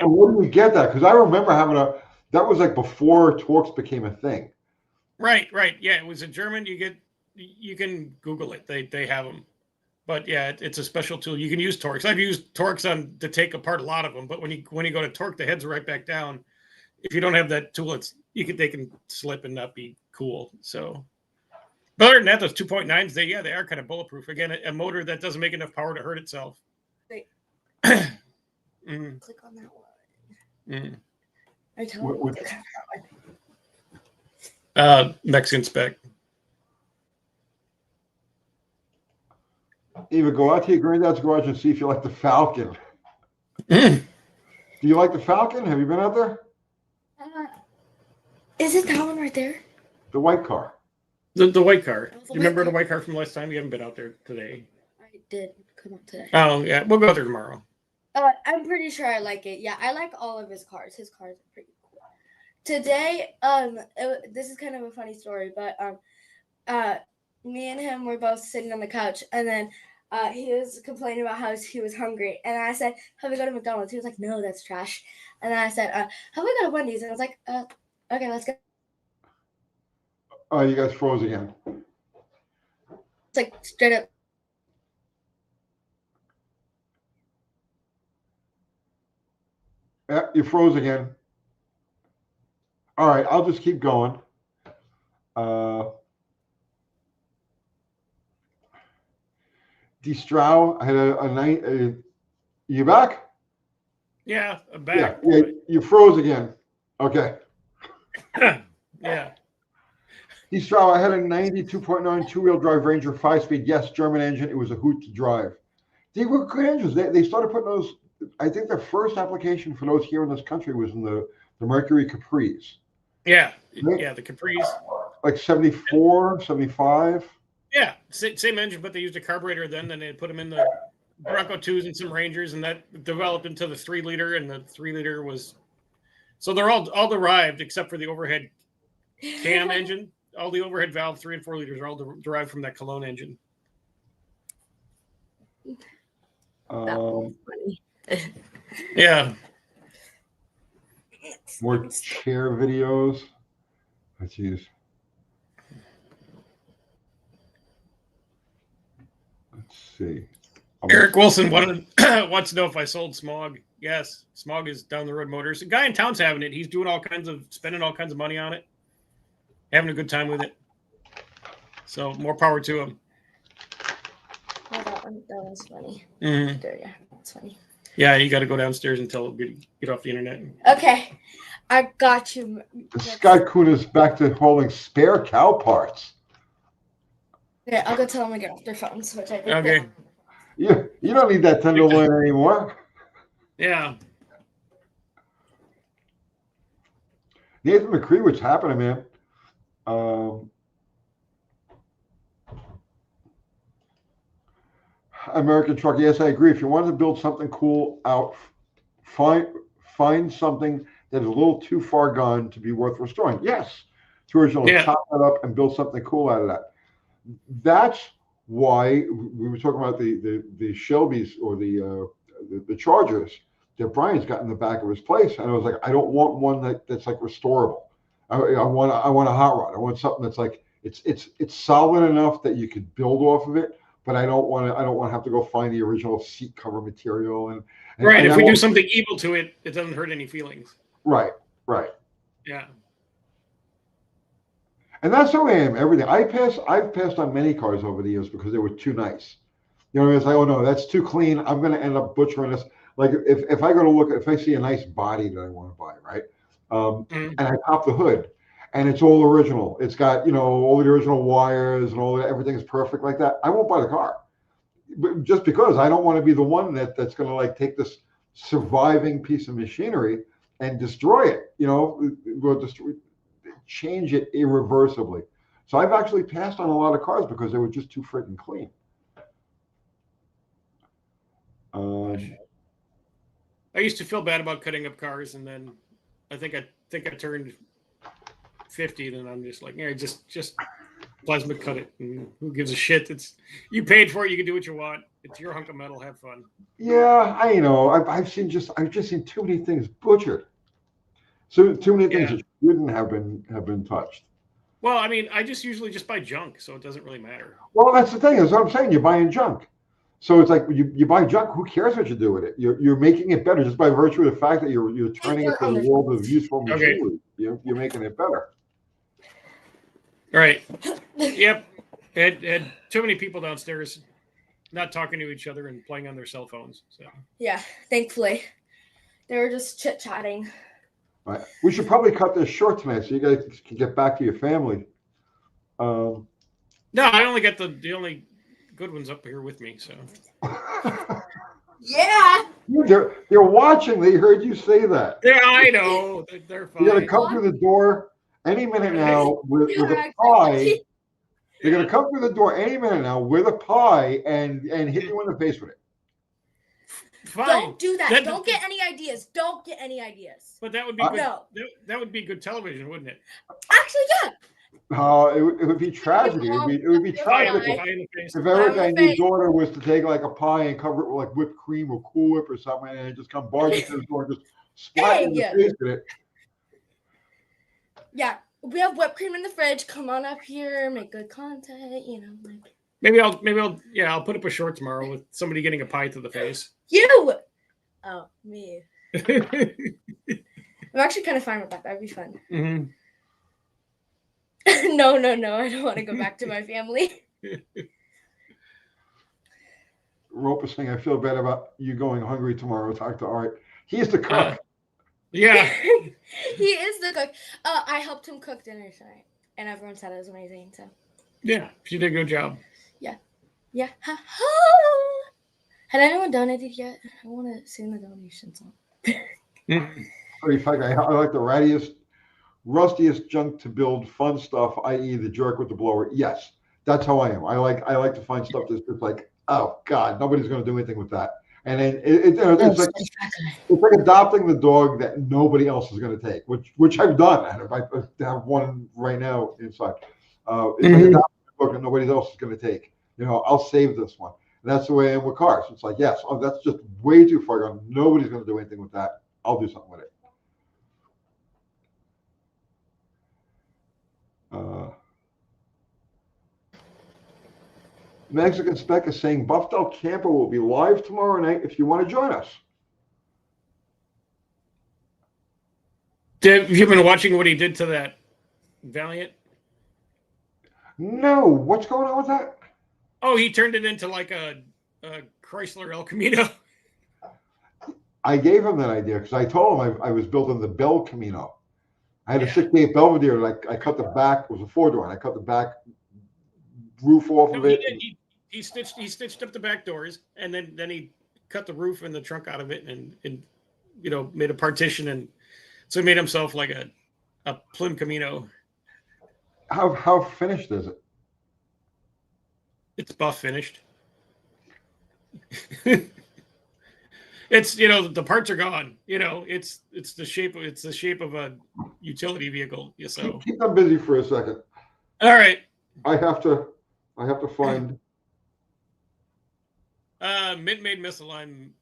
Where do you get that? Because I remember having that was like before Torx became a thing. Right. Yeah, it was a German. You can Google it. They have them. But yeah, it's a special tool. You can use Torx. I've used Torx to take apart a lot of them. But when you go to torque, the heads are right back down. If you don't have that tool, they can slip and not be cool. So, but other than that, those 2.9s, they are kind of bulletproof. Again, a motor that doesn't make enough power to hurt itself. Wait. Mm. Click on that one. Mm. I told you. Click on that one. Mexican spec. Eva, go out to your granddad's garage and see if you like the Falcon. Mm. Do you like the Falcon? Have you been out there? Is it that one right there? The white car. The white car. Oh, the You remember white the car. white car from last time? You haven't been out there today. I did come up today. Oh yeah, we'll go there tomorrow. I'm pretty sure I like it. Yeah, I like all of his cars. His cars are pretty cool. Today, this is kind of a funny story, but me and him were both sitting on the couch, and then he was complaining about how he was hungry, and I said, "Have we go to McDonald's?" He was like, "No, that's trash." And then I said, "Have we go to Wendy's?" And I was like, "Okay, let's go." Oh, you guys froze again. It's like straight up. Yeah, you froze again. All right, I'll just keep going. D. Strow had a night. You back? Yeah, I'm back. Yeah, you froze again. Okay. Yeah. D. Strow, I had a 92.9 two-wheel drive Ranger 5-speed. Yes, German engine. It was a hoot to drive. They were good engines. They started putting those. I think the first application for those here in this country was in the Mercury Capris. Yeah. Right? Yeah, the Capris. Like 74, 75. Yeah, same engine, but they used a carburetor then they put them in the Bronco 2s and some Rangers, and that developed into the 3-liter, and the 3-liter was. So they're all derived except for the overhead cam engine. All the overhead valve 3 and 4 liters are all derived from that Cologne engine. That was funny. Yeah. More chair videos. Let's use. Let's see. Eric Wilson wants to know if I sold Smog. Yes, Smog is down the road motors. A guy in town's having it. He's doing spending all kinds of money on it, having a good time with it. So more power to him. Oh, that one's funny. Mm-hmm. There, yeah, that's funny. Yeah, you got to go downstairs and get off the internet. Okay, I got you. Sky Kuna's back to hauling spare cow parts. Okay, I'll go tell them to get off their phones, which I think. Okay. You don't need that tenderloin anymore. Yeah. Nathan McCree, what's happening, man? American Truck. Yes, I agree. If you want to build something cool out, find something that is a little too far gone to be worth restoring. Yes, to originally chop that up and build something cool out of that. That's why we were talking about the Shelbys or the Chargers that Brian's got in the back of his place, and I was like, I don't want one that's like restorable. I want a hot rod. I want something that's like it's solid enough that you could build off of it, but I don't want to have to go find the original seat cover material and right. And if we do something evil to it, it doesn't hurt any feelings. Right. Yeah. And that's how I am. Everything I've passed on many cars over the years because they were too nice. You know, it's like, oh no, that's too clean. I'm going to end up butchering this. Like if I go to look, if I see a nice body that I want to buy, right, and I pop the hood, and it's all original. It's got all the original wires and all that. Everything's perfect like that. I won't buy the car, but just because I don't want to be the one that's going to like take this surviving piece of machinery and destroy it. Will destroy, change it irreversibly. So I've actually passed on a lot of cars because they were just too freaking clean. I used to feel bad about cutting up cars, and then I think I turned 50, then I'm just like, yeah, just plasma cut it, and who gives a shit? It's you paid for it, you can do what you want. It's your hunk of metal, have fun. Yeah, I know. I've just seen too many things butchered. So too many things that shouldn't have been touched. Well, I mean, I just usually just buy junk, so it doesn't really matter. Well, that's the thing. Is what I'm saying. You're buying junk. So it's like you buy junk. Who cares what you do with it? You're making it better just by virtue of the fact that you're turning it to the world of useful machinery. You're making it better. Right. Yep. Had too many people downstairs not talking to each other and playing on their cell phones. So yeah, thankfully. They were just chit-chatting. Right. We should probably cut this short tonight so you guys can get back to your family. No, I only got the only good ones up here with me. So yeah, they're watching. They heard you say that. Yeah, I know. They're fine. They're gonna come through the door any minute now with a pie. They're gonna come through the door any minute now with a pie and hit you in the face with it. Fine. Don't do that. Don't get any ideas. Don't get any ideas. But that would be good. No. That would be good television, wouldn't it? Actually, yeah. It would be tragedy. It would be tragic if Erica and your daughter was to take like a pie and cover it with like whipped cream or Cool Whip or something, and it just come barging to the door and just splat in the face with it. Yeah, we have whipped cream in the fridge. Come on up here, make good content. Like. Maybe I'll put up a short tomorrow with somebody getting a pie to the face. You. Oh, me. I'm actually kind of fine with that. That'd be fun. Mm-hmm. No. I don't want to go back to my family. Rope is saying, I feel bad about you going hungry tomorrow. Talk to Art. He's the cook. Yeah. He is the cook. I helped him cook dinner tonight, and everyone said it was amazing. So. Yeah, she did a good job. Yeah. Had anyone donated yet? I want to sing the donation song. Pretty funny. I like the rustiest junk to build fun stuff, i.e. the jerk with the blower. Yes, that's how I am. I like to find stuff that's just like, oh God, nobody's going to do anything with that. And then it's like adopting the dog that nobody else is going to take, which I've done. I have one right now inside. It's like adopting a dog that nobody else is going to take. I'll save this one. And that's the way I am with cars. It's like, yes, that's just way too far gone. Nobody's going to do anything with that. I'll do something with it. Mexican Spec is saying Buffalo Camper will be live tomorrow night if you want to join us. Have you been watching what he did to that Valiant? No. What's going on with that? Oh, he turned it into like a Chrysler El Camino. I gave him that idea because I told him I was building the Bell Camino. I had a 68 Belvedere. Like I cut the back. It was a 4-door, and I cut the back roof off of it. He stitched up the back doors, and then he cut the roof and the trunk out of it, and made a partition, and so he made himself like a Plym Camino. How finished is it? It's buff finished. It's the parts are gone. It's the shape of a utility vehicle. So keep them busy for a second. All right. I have to find. Mint-made muscle. I'm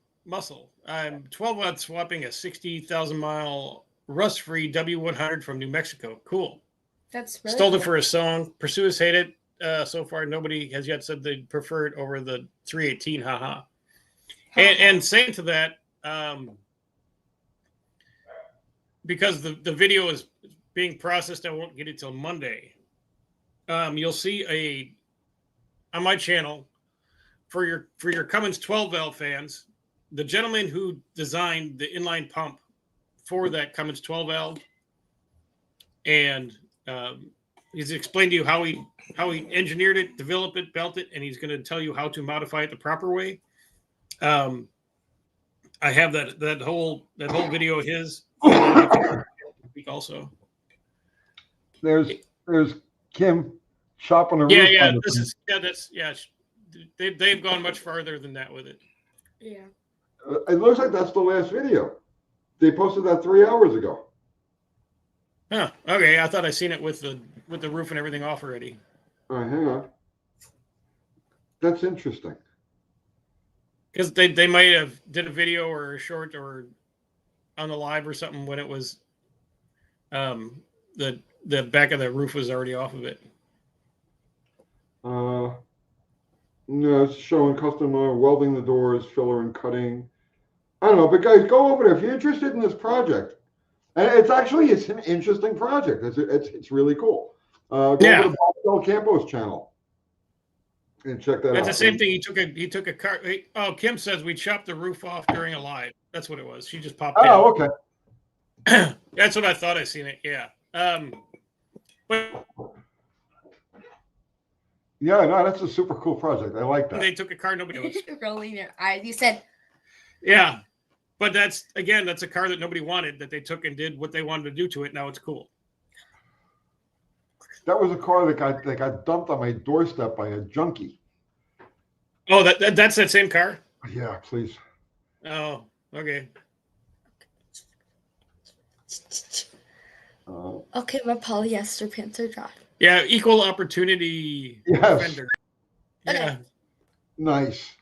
12 watt swapping a 60,000 mile rust-free W100 from New Mexico. Cool. That's really Stole cool. it for a song. Pursuers hate it. So far, nobody has yet said they'd prefer it over the 318. Haha. And saying to that, because the video is being processed, I won't get it till Monday. You'll see on my channel for your Cummins 12 valve fans, the gentleman who designed the inline pump for that Cummins 12 valve, and he's explained to you how he engineered it, developed it, built it, and he's going to tell you how to modify it the proper way. I have that whole video of his week also. There's Kim shop on the Yeah, roof. yeah. on the This thing. is they've gone much farther than that with it. Yeah. It looks like that's the last video. They posted that 3 hours ago. Huh. Okay, I thought I seen it with the roof and everything off already. All right, hang on. That's interesting. Because they might have did a video or a short or on the live or something when it was the back of the roof was already off of it. No, it's showing custom welding the doors, filler and cutting. I don't know, but guys, go over there if you're interested in this project. And it's an interesting project. It's really cool. Go over to Bob Del Campo's channel and check that out. That's the same thing. He took a car. Oh, Kim says we chopped the roof off during a live. That's what it was. She just popped in. Oh, okay. That's what I thought I seen it. Yeah. But Yeah, no, that's a super cool project. I like that. they took a car nobody was. Rolling your eyes. You said, Yeah. But that's a car that nobody wanted that they took and did what they wanted to do to it. Now it's cool. That was a car that got dumped on my doorstep by a junkie. Oh, that's that same car? Yeah, please. Oh, okay. okay, my polyester pants are dry. Yeah, equal opportunity Yes. offender. Okay. Yeah. Nice.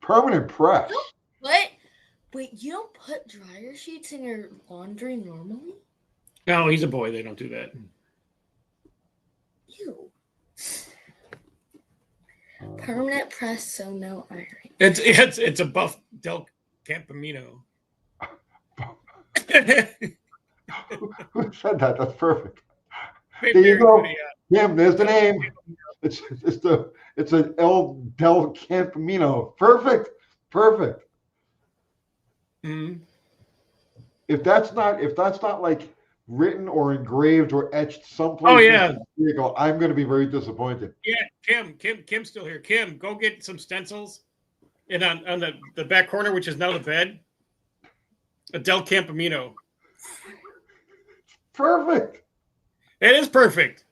Permanent press. What? Wait, you don't put dryer sheets in your laundry normally? No, he's a boy. They don't do that. Ew. Permanent press, so no iron. It's a buff Del Campamino. Who said that? That's perfect. There you go. Yeah, there's the name. It's an El Del Campamino. Perfect. Mm-hmm. If that's not like written or engraved or etched someplace, Oh, yeah. in the vehicle, I'm going to be very disappointed. Yeah, Kim's still here. Kim, go get some stencils, and on the back corner, which is now the bed, a Del Campamino. Perfect. It is perfect.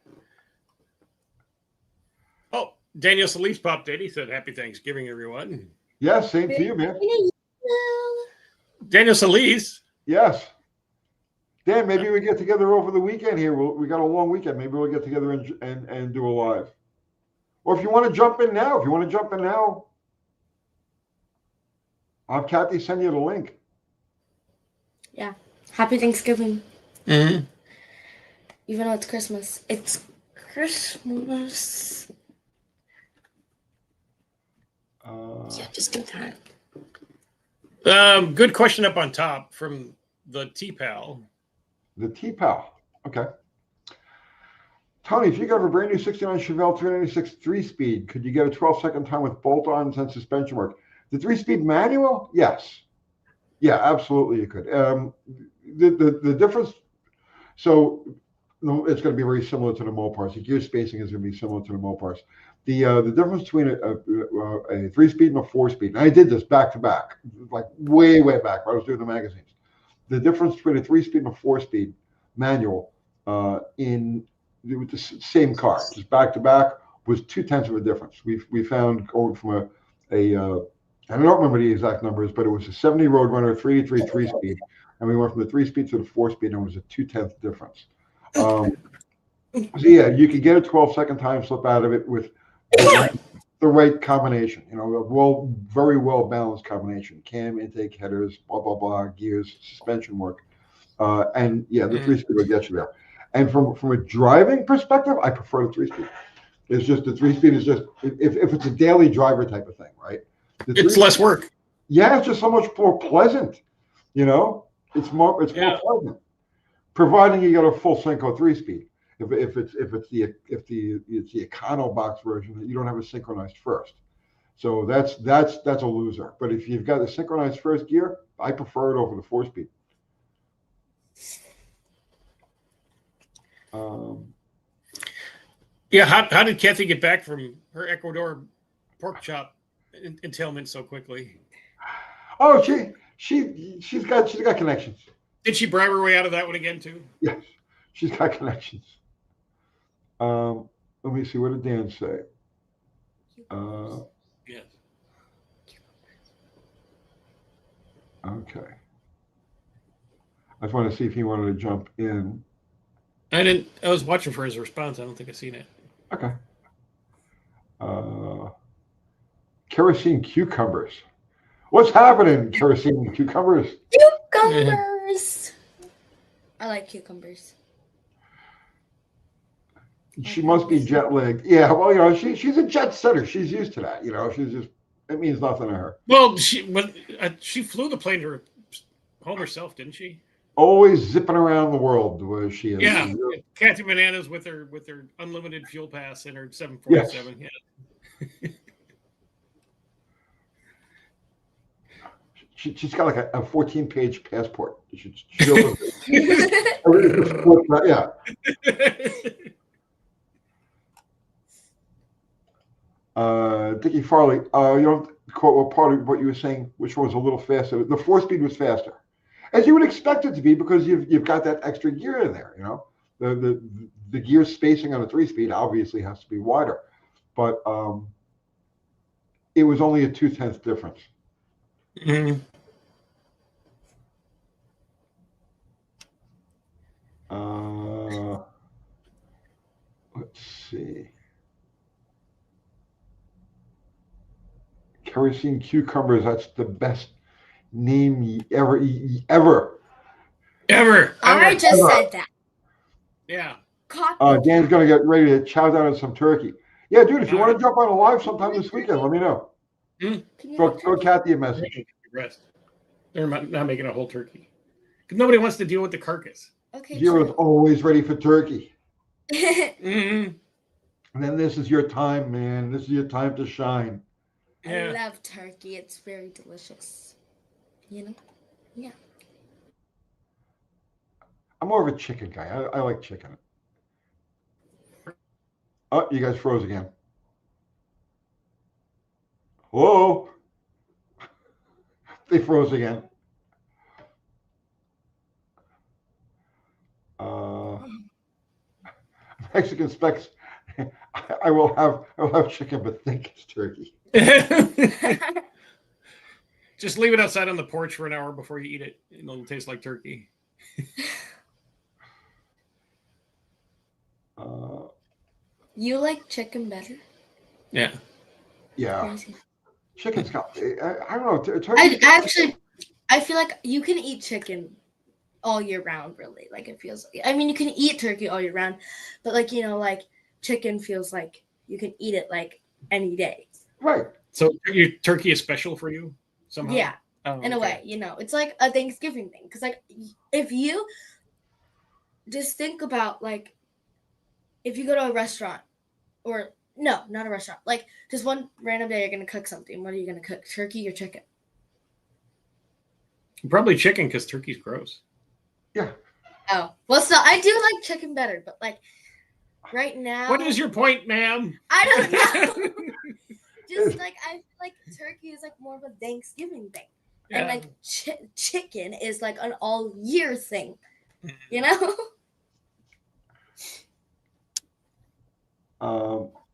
Oh, Daniel Solis popped in. He said, "Happy Thanksgiving, everyone." Yes, same to you, man. Daniel Solis. Yes. Dan, maybe we get together over the weekend here. We got a long weekend. Maybe we'll get together and do a live. Or if you want to jump in now, I'll have Kathy send you the link. Yeah. Happy Thanksgiving. Mm-hmm. Even though it's Christmas. It's Christmas. Yeah, just in time. Good question up on top from the T-Pal. The T-Pal. Okay. Tony, if you got a brand new 69 Chevelle 396 3-speed, could you get a 12-second time with bolt-ons and suspension work? The 3-speed manual? Yes. Yeah, absolutely you could. The difference, so it's going to be very similar to the Mopars. The gear spacing is going to be similar to the Mopars. The difference between a 3-speed and a 4-speed, and I did this back to back, like way back when I was doing the magazines. The difference between a 3-speed and a 4-speed manual with the same car, just back to back, was 0.2 of a difference. We found going from I don't remember the exact numbers, but it was a 70 Roadrunner 383 3-speed, and we went from the 3-speed to the 4-speed, and it was a 0.2 difference. So yeah, you could get a 12-second time slip out of it with the right combination. A very well balanced combination: cam, intake, headers, blah blah blah, gears, suspension work, and yeah, the 3-speed will get you there. And from a driving perspective, I prefer the 3-speed. It's just the 3-speed is just if it's a daily driver type of thing, right? It's less work. Yeah, it's just so much more pleasant. It's more pleasant, providing you got a full Synco 3-speed. If it's the Econo box version, you don't have a synchronized first, so that's a loser. But if you've got a synchronized first gear, I prefer it over the 4-speed. Yeah, how did Kathy get back from her Ecuador pork chop entailment so quickly? Oh, she's got connections. Did she bribe her way out of that one again too? Yes, she's got connections. Let me see. What did Dan say? Yes. Okay. I just want to see if he wanted to jump in. I was watching for his response. I don't think I've seen it. Okay. Kerosene cucumbers. What's happening, kerosene cucumbers? Cucumbers. I like cucumbers. She must be jet lagged. Yeah, well, you know, she's a jet setter. She's used to that. You know, she's just, it means nothing to her. Well, she flew the plane to home herself, didn't she? Always zipping around the world where she is. Yeah, Kathy Bananas with her unlimited fuel pass and her 747. Yes. Yeah. She's got like a 14-page passport. Yeah. Dickie Farley, you don't quote what part of what you were saying, which was a little faster. The 4-speed was faster, as you would expect it to be, because you've got that extra gear in there. You know, the gear spacing on a 3-speed obviously has to be wider, but it was only a 0.2 difference. Mm-hmm. Let's see. Kerosene cucumbers. That's the best name ever. I just said that. Yeah. Dan's gonna get ready to chow down on some turkey. Yeah, dude. If you want to jump on a live sometime this weekend, let me know. Throw Kathy a message. Rest. They're not making a whole turkey because nobody wants to deal with the carcass. Okay. Zero's always ready for turkey. Mm-hmm. And then this is your time, man. This is your time to shine. Yeah. I love turkey. It's very delicious. You know? Yeah. I'm more of a chicken guy. I like chicken. Oh, you guys froze again. Whoa. They froze again. Mexican specs. I will have chicken, but think it's turkey. Just leave it outside on the porch for an hour before you eat it. It'll taste like turkey. You like chicken better? Yeah. Yeah. Chicken's got. I don't know. Turkey. I feel like you can eat chicken all year round, really. Like it feels. I mean, you can eat turkey all year round, but like like chicken feels like you can eat it like any day. Right. So your turkey is special for you somehow. Yeah. Oh, in a way, it's like a Thanksgiving thing. Because like, if you just think about like, if you go to a restaurant, or no, not a restaurant, like just one random day you're gonna cook something. What are you gonna cook? Turkey or chicken? Probably chicken, because turkey's gross. Yeah. Oh well, so I do like chicken better, but like right now. What is your point, ma'am? I don't know. Just like I feel like turkey is like more of a Thanksgiving thing. Yeah. And like chicken is like an all year thing, you know? Well,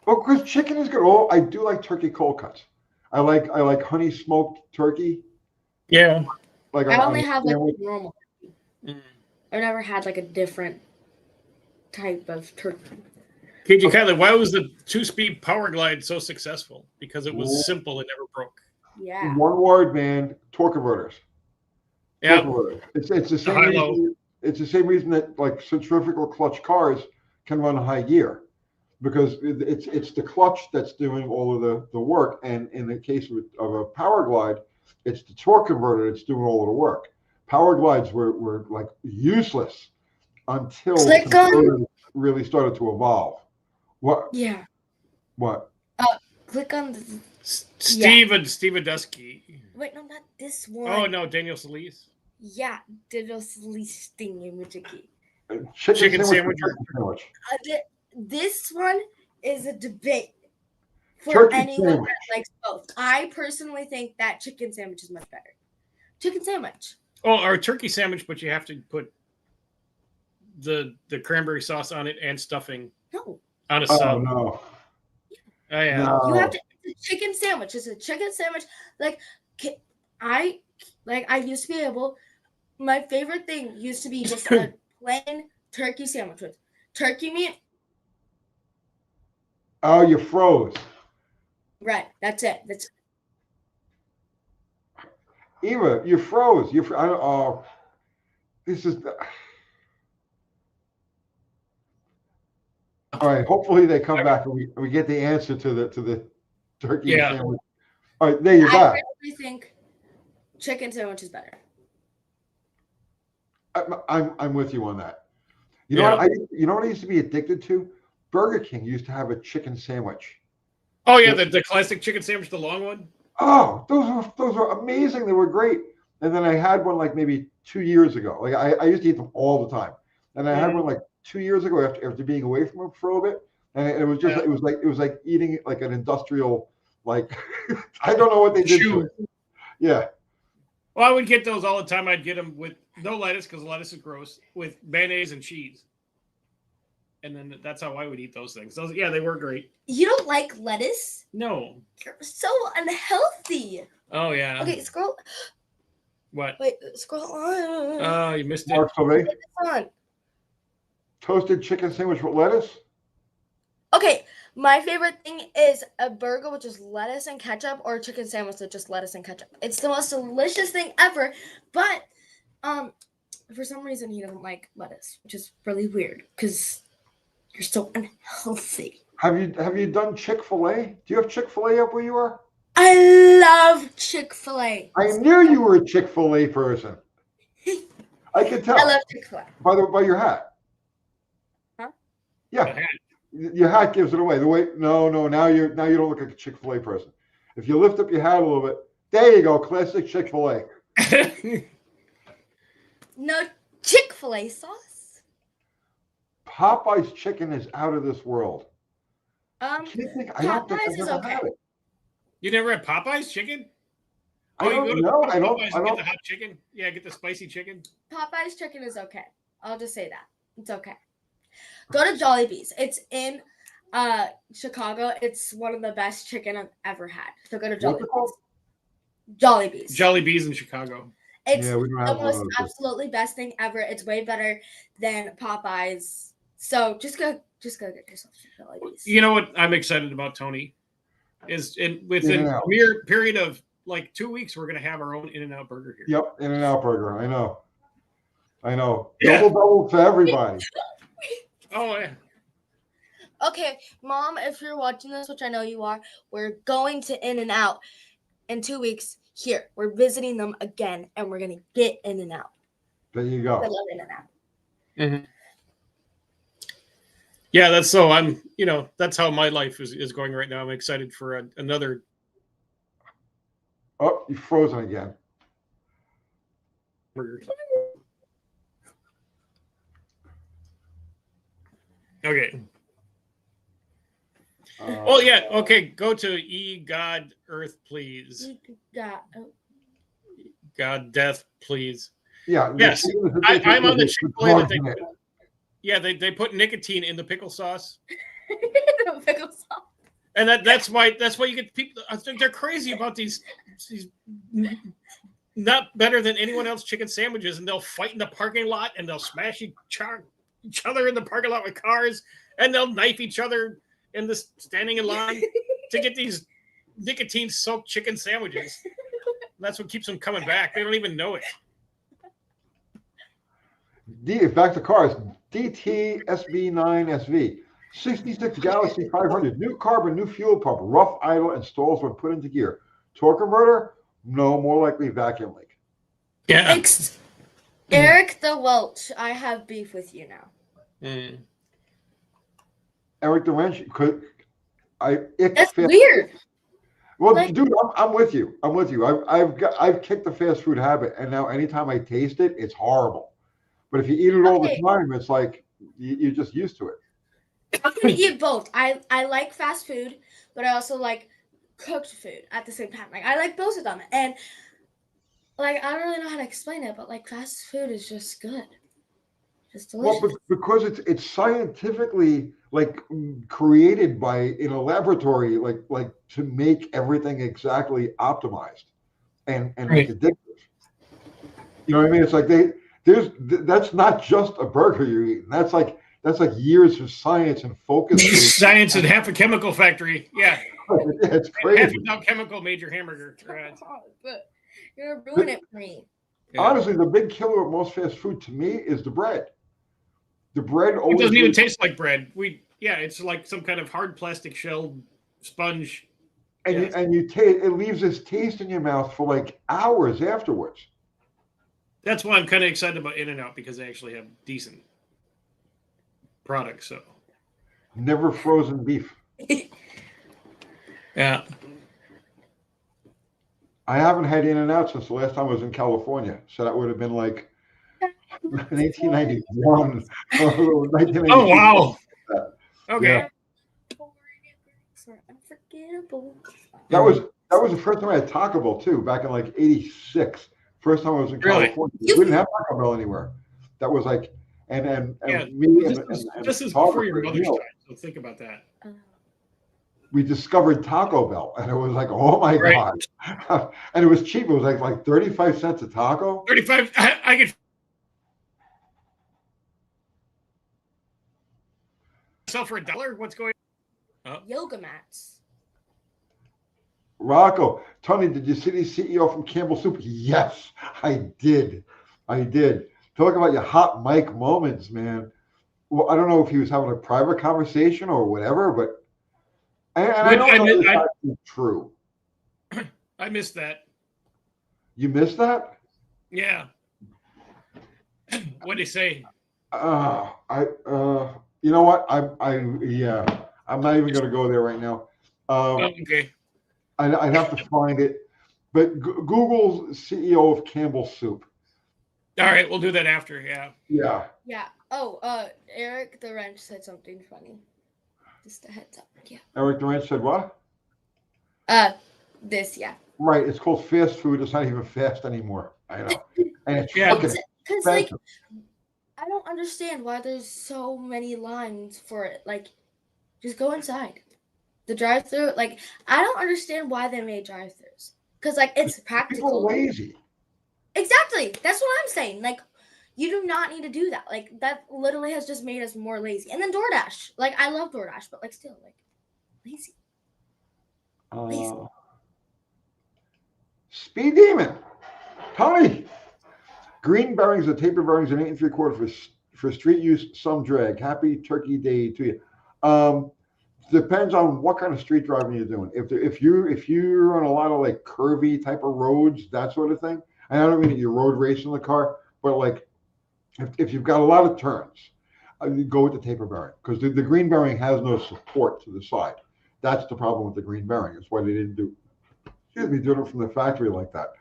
because chicken is good. Oh, I do like turkey cold cuts. I like honey smoked turkey. Yeah. Like I only have like normal turkey. I've never had like a different type of turkey. KJ Kylie, why was the 2-speed Power Glide so successful? Because it was simple and never broke. Yeah. One word, man. Torque converters. Yeah. It's the same reason. It's the same reason that like centrifugal clutch cars can run high gear, because it's the clutch that's doing all of the work. And in the case of a Power Glide, it's the torque converter that's doing all of the work. Power Glides were like useless until converters really started to evolve. What? Yeah. What? Click on the Steve Adusky. Wait, no, not this one. Oh no, Daniel Solis. Yeah, Daniel Solis thingy. Chicken sandwich. This one is a debate for anyone that likes both. I personally think that chicken sandwich is much better. Chicken sandwich. Oh, or a turkey sandwich, but you have to put the cranberry sauce on it and stuffing No, on a Oh sub. no. Oh yeah. No. you have to. It's a chicken sandwich. It's a chicken sandwich. Like I used to be able. My favorite thing used to be just a plain turkey sandwich with turkey meat. Oh, you froze. Right. That's it. That's Eva, you froze. I don't, oh, this is. All right. Hopefully they come back and we get the answer to the turkey Yeah. sandwich. All right, there you're I back. really think chicken sandwich is better. I'm with you on that. You Yeah. know what? You know what I used to be addicted to? Burger King used to have a chicken sandwich. Oh yeah, the classic chicken sandwich, the long one. Oh, those were amazing. They were great. And then I had one like maybe 2 years ago. Like I used to eat them all the time. And I had one like 2 years ago after being away from them for a little bit. And it was just Yeah. it was like eating like an industrial like I don't know what they did to it. Yeah. Well, I would get those all the time. I'd get them with no lettuce because lettuce is gross, with mayonnaise and cheese. And then that's how I would eat those things. Those, yeah, they were great. You don't like lettuce? No. You're so unhealthy. Oh yeah. Okay, scroll. What? Wait, scroll on. Oh, you missed it. Mark Sauvé, It's on. toasted chicken sandwich with lettuce. Okay, my favorite thing is a burger with just lettuce and ketchup, or a chicken sandwich with just lettuce and ketchup. It's the most delicious thing ever. But for some reason he doesn't like lettuce, which is really weird because you're so unhealthy. Have you done Chick-fil-A? Do you have Chick-fil-A up where you are? I love Chick-fil-A. I knew you were a Chick-fil-A person. I could tell. I love Chick-fil-A. By your hat. Huh? Yeah. Your hat gives it away. The way no, now you don't look like a Chick-fil-A person. If you lift up your hat a little bit, there you go, classic Chick-fil-A. No Chick-fil-A sauce. Popeye's chicken is out of this world. I don't think Popeyes I've is ever okay. had it. You never had Popeye's chicken? I don't you go to know. Popeyes and get the hot chicken. Yeah, get the spicy chicken. Popeyes chicken is okay. I'll just say that. It's okay. Go to Jollibee's. It's in Chicago. It's one of the best chicken I've ever had. So go to What's it called? Jollibee's. Jollibee's in Chicago. It's Yeah, we don't the have one of most those. absolutely best thing ever. It's way better than Popeyes. So just go get yourself some Jollibee's. You know what I'm excited about, Tony? Is within a In-N-Out. mere period of like 2 weeks, we're gonna have our own In-N-Out burger here. Yep, In-N-Out burger. I know. Yeah. Double for everybody. Oh yeah. Okay, Mom, if you're watching this, which I know you are, we're going to In-N-Out in 2 weeks. Here, we're visiting them again, and we're gonna get In-N-Out. There you I go. love In-N-Out. Mm-hmm. Yeah, that's so. I'm, that's how my life is going right now. I'm excited for another. Oh, you're frozen again. Burger. Okay. Oh yeah. Okay. Go to God Earth, please. God Death, please. Yeah. Yes. I'm on the Chick-fil-A that they put nicotine in the pickle sauce. Pickle sauce. And that's why you get people. I think they're crazy about these not better than anyone else chicken sandwiches, and they'll fight in the parking lot, and they'll smash each other in the parking lot with cars, and they'll knife each other in the standing in line to get these nicotine-soaked chicken sandwiches. That's what keeps them coming back. They don't even know it. Back to cars. DT SB9SV. 66 Galaxy 500. New carbon, new fuel pump. Rough idle and stalls when put into gear. Torque converter? No, more likely vacuum leak. Yeah. Eric the Welch, I have beef with you now. Mm. Eric the Wrench could That's weird. Well, dude, I'm with you. I've kicked the fast food habit, and now anytime I taste it, it's horrible. But if you eat it all the time, it's like you're just used to it. I can eat both. I like fast food, but I also like cooked food at the same time. Like I like both of them. And like I don't really know how to explain it, but like fast food is just good, just Well, delicious. because it's scientifically like created by in a laboratory, like to make everything exactly optimized and like Right. addictive. You know what I mean? It's like that's not just a burger you're eating. That's like years of science and focus. Science and half a chemical factory. Yeah. It's Half crazy. without chemical made your hamburger. Right. But you're gonna ruin it for me. Yeah. Honestly, the big killer of most fast food to me is the bread. The bread It always doesn't even leaves, taste like bread. It's like some kind of hard plastic shell sponge. and Yeah. it leaves this taste in your mouth for like hours afterwards. That's why I'm kind of excited about In-N-Out because they actually have decent products. So Never frozen beef. yeah. I haven't had In-N-Out since the last time I was in California, so that would have been like 1991 or 1992. Oh wow. Okay. Yeah. Unforgettable. That was the first time I had Taco Bell too, back in like '86. First time I was in Really? California. We didn't have Taco Bell anywhere. That was like, and Yeah. me Well, and this is Taco before your Bell, mother's time. So think about that. we discovered Taco Bell, and it was like, oh my Right. God. And it was cheap. It was like 35 cents a taco. 35. I could sell for $1. What's going on? Yoga mats. Rocco, Tony, did you see the CEO from Campbell Soup? Yes, I did. Talk about your hot mic moments, man. Well, I don't know if he was having a private conversation or whatever, but and I don't know if it's actually true. I missed that. You missed that? Yeah. What'd he say? You know what? Yeah, I'm not even going to go there right now. Okay. I'd have to find it. But Google's CEO of Campbell Soup. All right, we'll do that after. Yeah. Yeah. Yeah. Oh, Eric the Wrench said something funny. Just a heads up. Yeah. Eric Durant said what? This, yeah. Right. It's called fast food. It's not even fast anymore. I know. And it's Yeah. fucking Because like expensive. I don't understand why there's so many lines for it. Like, just go inside. The drive-through, like, I don't understand why they made drive-throughs. Because like it's People are practical. lazy. Exactly. That's what I'm saying. Like, you do not need to do that. Like, that literally has just made us more lazy. And then DoorDash. Like, I love DoorDash, but like still, like, lazy. Speed Demon. Tony. Green bearings or taper bearings and 8 3/4 for street use, some drag. Happy Turkey Day to you. Depends on what kind of street driving you're doing. If you're on a lot of like curvy type of roads, that sort of thing. And I don't mean that you're road racing the car, but like if you've got a lot of turns, you go with the taper bearing because the green bearing has no support to the side. That's the problem with the green bearing. That's why they didn't do it from the factory like that.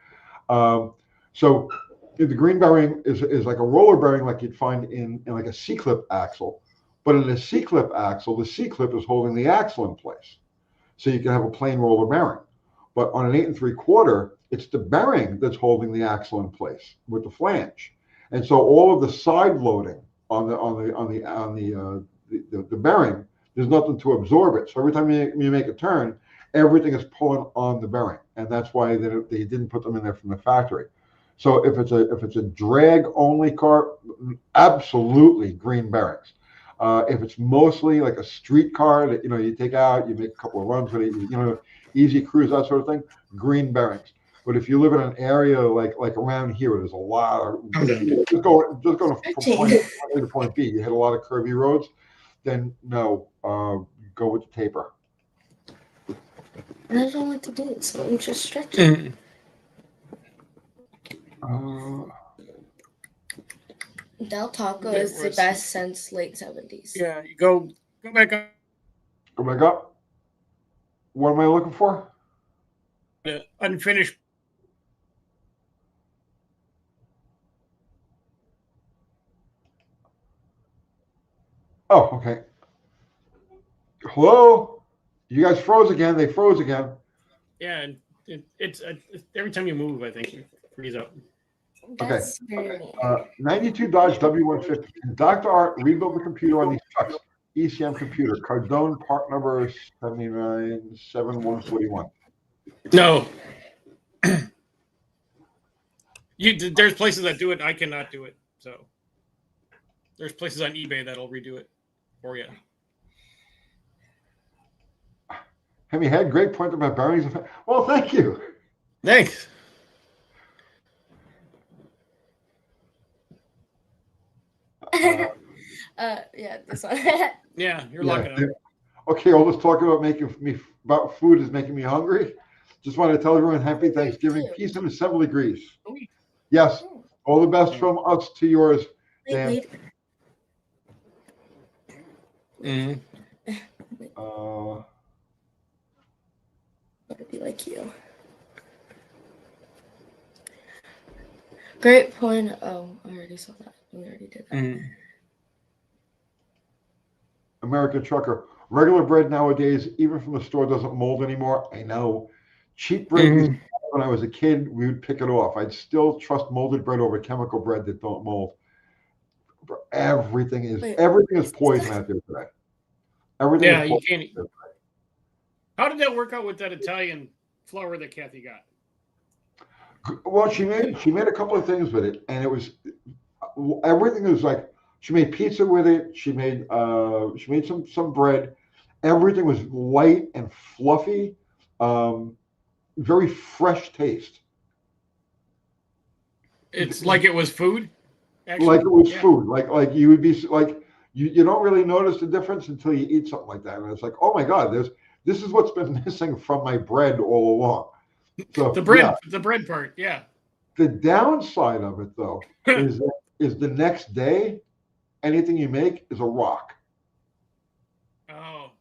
So the green bearing is like a roller bearing like you'd find in like a C-clip axle. But in a C-clip axle, the C-clip is holding the axle in place. So you can have a plain roller bearing. But on an 8 3/4, it's the bearing that's holding the axle in place with the flange. And so all of the side loading on the bearing, there's nothing to absorb it. So every time you make a turn, everything is pulling on the bearing. And that's why they didn't put them in there from the factory. So if it's a drag only car, absolutely green bearings. If it's mostly like a street car that you take out, you make a couple of runs with it, easy cruise, that sort of thing, green bearings. But if you live in an area like around here, where there's a lot of just going from point A to point B, you hit a lot of curvy roads, then no, go with the taper. And I don't like to do it, so I'm just stretching. Del Taco is the best since late 70s. Yeah, you go back up. Go back up. What am I looking for? Unfinished. Oh, okay. Hello? You guys froze again. They froze again. Yeah, and it's every time you move, I think. Freeze up. That's very mean. 92 Dodge W150. Can Dr. Art rebuild the computer on these trucks? ECM computer. Cardone part number 797141. No. There's places that do it. I cannot do it. So there's places on eBay that'll redo it for you. Hemi had great point about bearings. Well, thank you. Thanks. Yeah, this one. Yeah, you're Yeah. locking up. Okay, all this talk about about food is making me hungry. Just want to tell everyone happy Thanksgiving, peace and assembly grease. Yes, all the best from us to yours, Dan. Wait. Mhm. Let it be like you. Great point. Oh, I already saw that. We already did that. Mhm. American Trucker. Regular bread nowadays, even from the store, doesn't mold anymore. I know. Cheap bread used to mold. When I was a kid, we would pick it off. I'd still trust molded bread over chemical bread that don't mold. Everything is poison out there today. Everything Yeah, is you poison. can't. How did that work out with that Italian flour that Kathy got? Well, she made a couple of things with it, and it was everything was like she made pizza with it. She made some bread. Everything was light and fluffy, very fresh taste. It's like it was food. Actually. Like it was food. Like you would be like you don't really notice the difference until you eat something like that, and it's like, oh my God, this is what's been missing from my bread all along. So the bread part, yeah. The downside of it, though, is the next day, anything you make is a rock. Oh.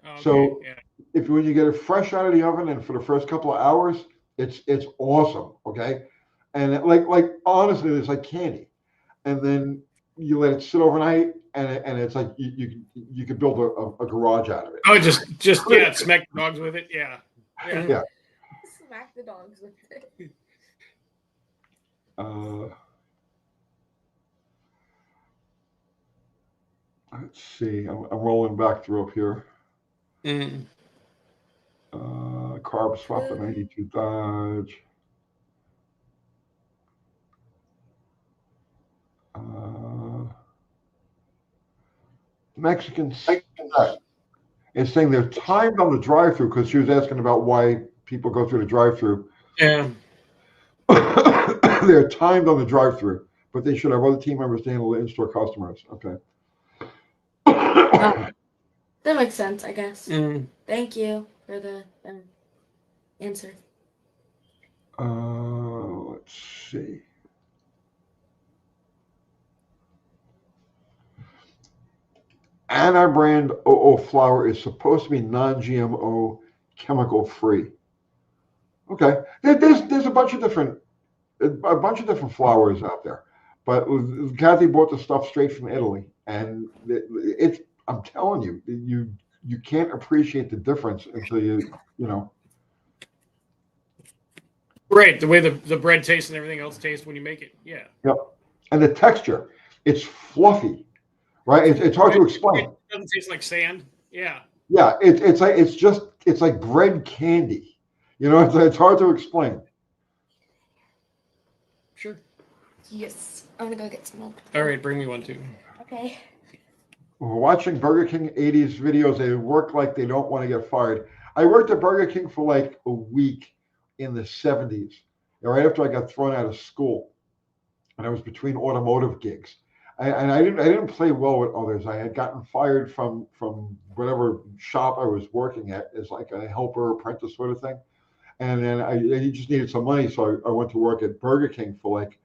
Okay, So yeah. if when you get it fresh out of the oven and for the first couple of hours, it's awesome. Okay, and like honestly, it's like candy. And then you let it sit overnight, and it's like you could build a garage out of it. Oh, just smack the dogs with it. Yeah. Yeah. Smack the dogs with it. Let's see. I'm rolling back through up here. Mm. Carb swap the 92 Dodge. Mexican is saying they're timed on the drive-through because she was asking about why people go through the drive-through. Yeah. They're timed on the drive-through, but they should have other team members to handle the in-store customers. Okay. That makes sense, I guess. Mm. Thank you for the answer. Let's see. Anna brand OO flour is supposed to be non-GMO, chemical-free. Okay, there's a bunch of different flours out there, but Kathy bought the stuff straight from Italy, and I'm telling you, you can't appreciate the difference until you know. Right, the way the bread tastes and everything else tastes when you make it. Yeah. Yep, and the texture, it's fluffy, right? It's hard to explain. It doesn't taste like sand. Yeah. Yeah, it's like bread candy. You know, it's hard to explain. Sure. Yes, I'm gonna go get some milk. All right, bring me one too. Okay. We're watching Burger King 80s videos. They work like they don't want to get fired. I worked at Burger King for like a week in the 70s, right after I got thrown out of school, and I was between automotive gigs. And I didn't play well with others. I had gotten fired from whatever shop I was working at as like a helper apprentice sort of thing. And then I just needed some money, so I went to work at Burger King for like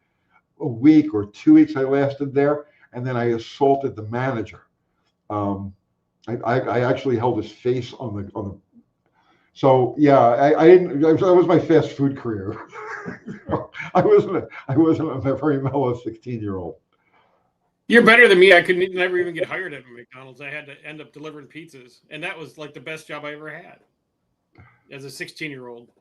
a week or 2 weeks. I lasted there, and then I assaulted the manager. I actually held his face on the. So yeah, I didn't. That was my fast food career. I wasn't a very mellow 16-year-old. You're better than me. I could never even get hired at McDonald's. I had to end up delivering pizzas, and that was like the best job I ever had as a 16-year-old.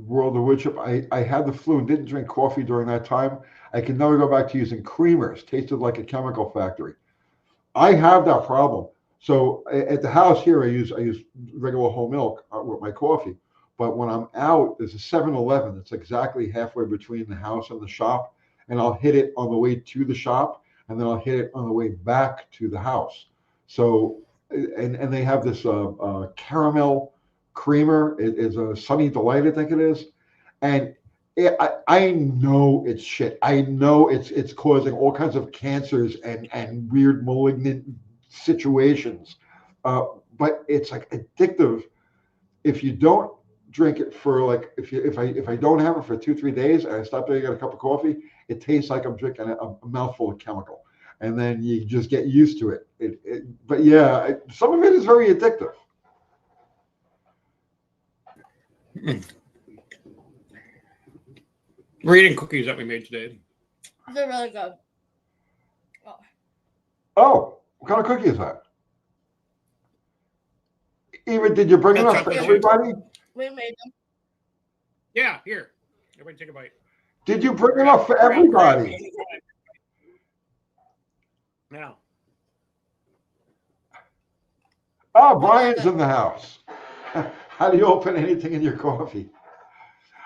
world of wood chip. I had the flu and didn't drink coffee during that time. I can never go back to using creamers. Tasted like a chemical factory. I have that problem. So at the house here, I use regular whole milk with my coffee. But when I'm out, there's a 7-Eleven that's exactly halfway between the house and the shop, and I'll hit it on the way to the shop, and then I'll hit it on the way back to the house. So and they have this caramel creamer. It is a Sunny Delight, I think it is, and I know it's shit. I know it's causing all kinds of cancers and weird malignant situations, but it's like addictive. If you don't drink it for like if I don't have it for 2-3 days and I stop drinking a cup of coffee, it tastes like I'm drinking a mouthful of chemical, and then you just get used to it. But yeah, some of it is very addictive. We're eating cookies that we made today. They're really good. Oh, what kind of cookie is that? Eva, did you bring enough for everybody? We made them. Yeah, here. Everybody take a bite. Did you bring enough for everybody? Now. Oh, Brian's in the house. How do you open anything in your coffee?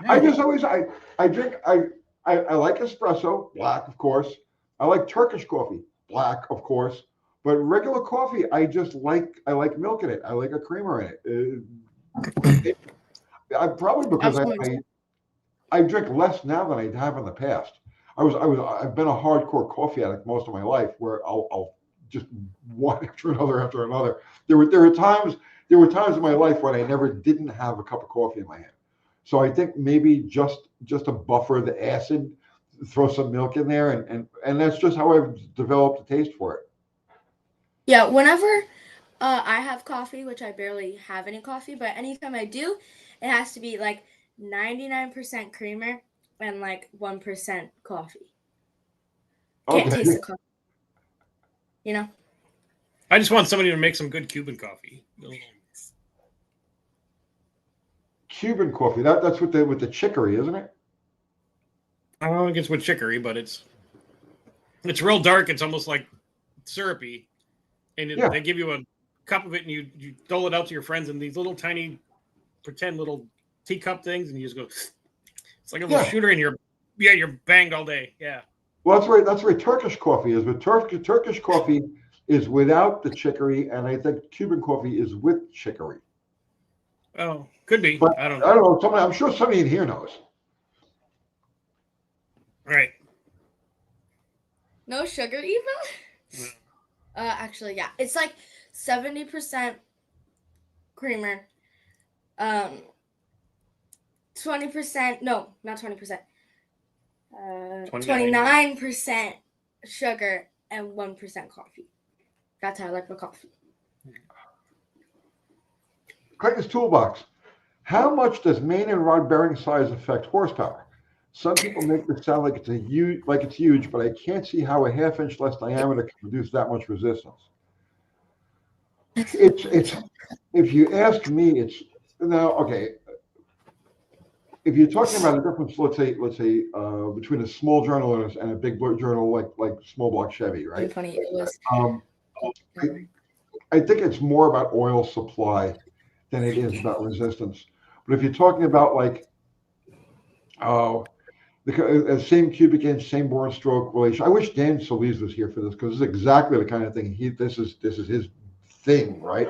I just always I drink I like espresso, black of course. I like Turkish coffee, black of course. But regular coffee, I like milk in it. I like a creamer in it. I probably because I drink less now than I have in the past. I've been a hardcore coffee addict most of my life, where I'll just one after another. There were times in my life when I never didn't have a cup of coffee in my hand. So I think maybe just to buffer the acid, throw some milk in there, and that's just how I've developed a taste for it. Yeah, whenever I have coffee, which I barely have any coffee, but anytime I do, it has to be like 99% creamer and like 1% coffee. Can't taste the coffee. You know? I just want somebody to make some good Cuban coffee. Cuban coffee. That's with the chicory, isn't it? I don't think it's with chicory, but it's real dark. It's almost like syrupy, and they give you a cup of it, and you dole it out to your friends in these little tiny pretend little teacup things, and you just go. It's like a little shooter, and you're banged all day. Yeah. Well, that's where Turkish coffee is. But Turkish coffee is without the chicory, and I think Cuban coffee is with chicory. Oh, could be. But I don't know. I'm sure somebody in here knows. Right. No sugar, Eva? No. Actually, yeah. It's like 70% creamer. 20%, no, not 20%. 29% sugar and 1% coffee. That's how I like my coffee. Clayton's Toolbox. How much does main and rod bearing size affect horsepower? Some people make this sound like it's huge, but I can't see how a half-inch less diameter can produce that much resistance. It's if you ask me, it's now okay. If you're talking about a difference, let's say between a small journal and a big journal like small block Chevy, right? Funny, it was. I think it's more about oil supply than it is about resistance. But if you're talking about like the same cubic inch, same bore and stroke relation, I wish Dan Solis was here for this because this is exactly the kind of thing this is his thing, right?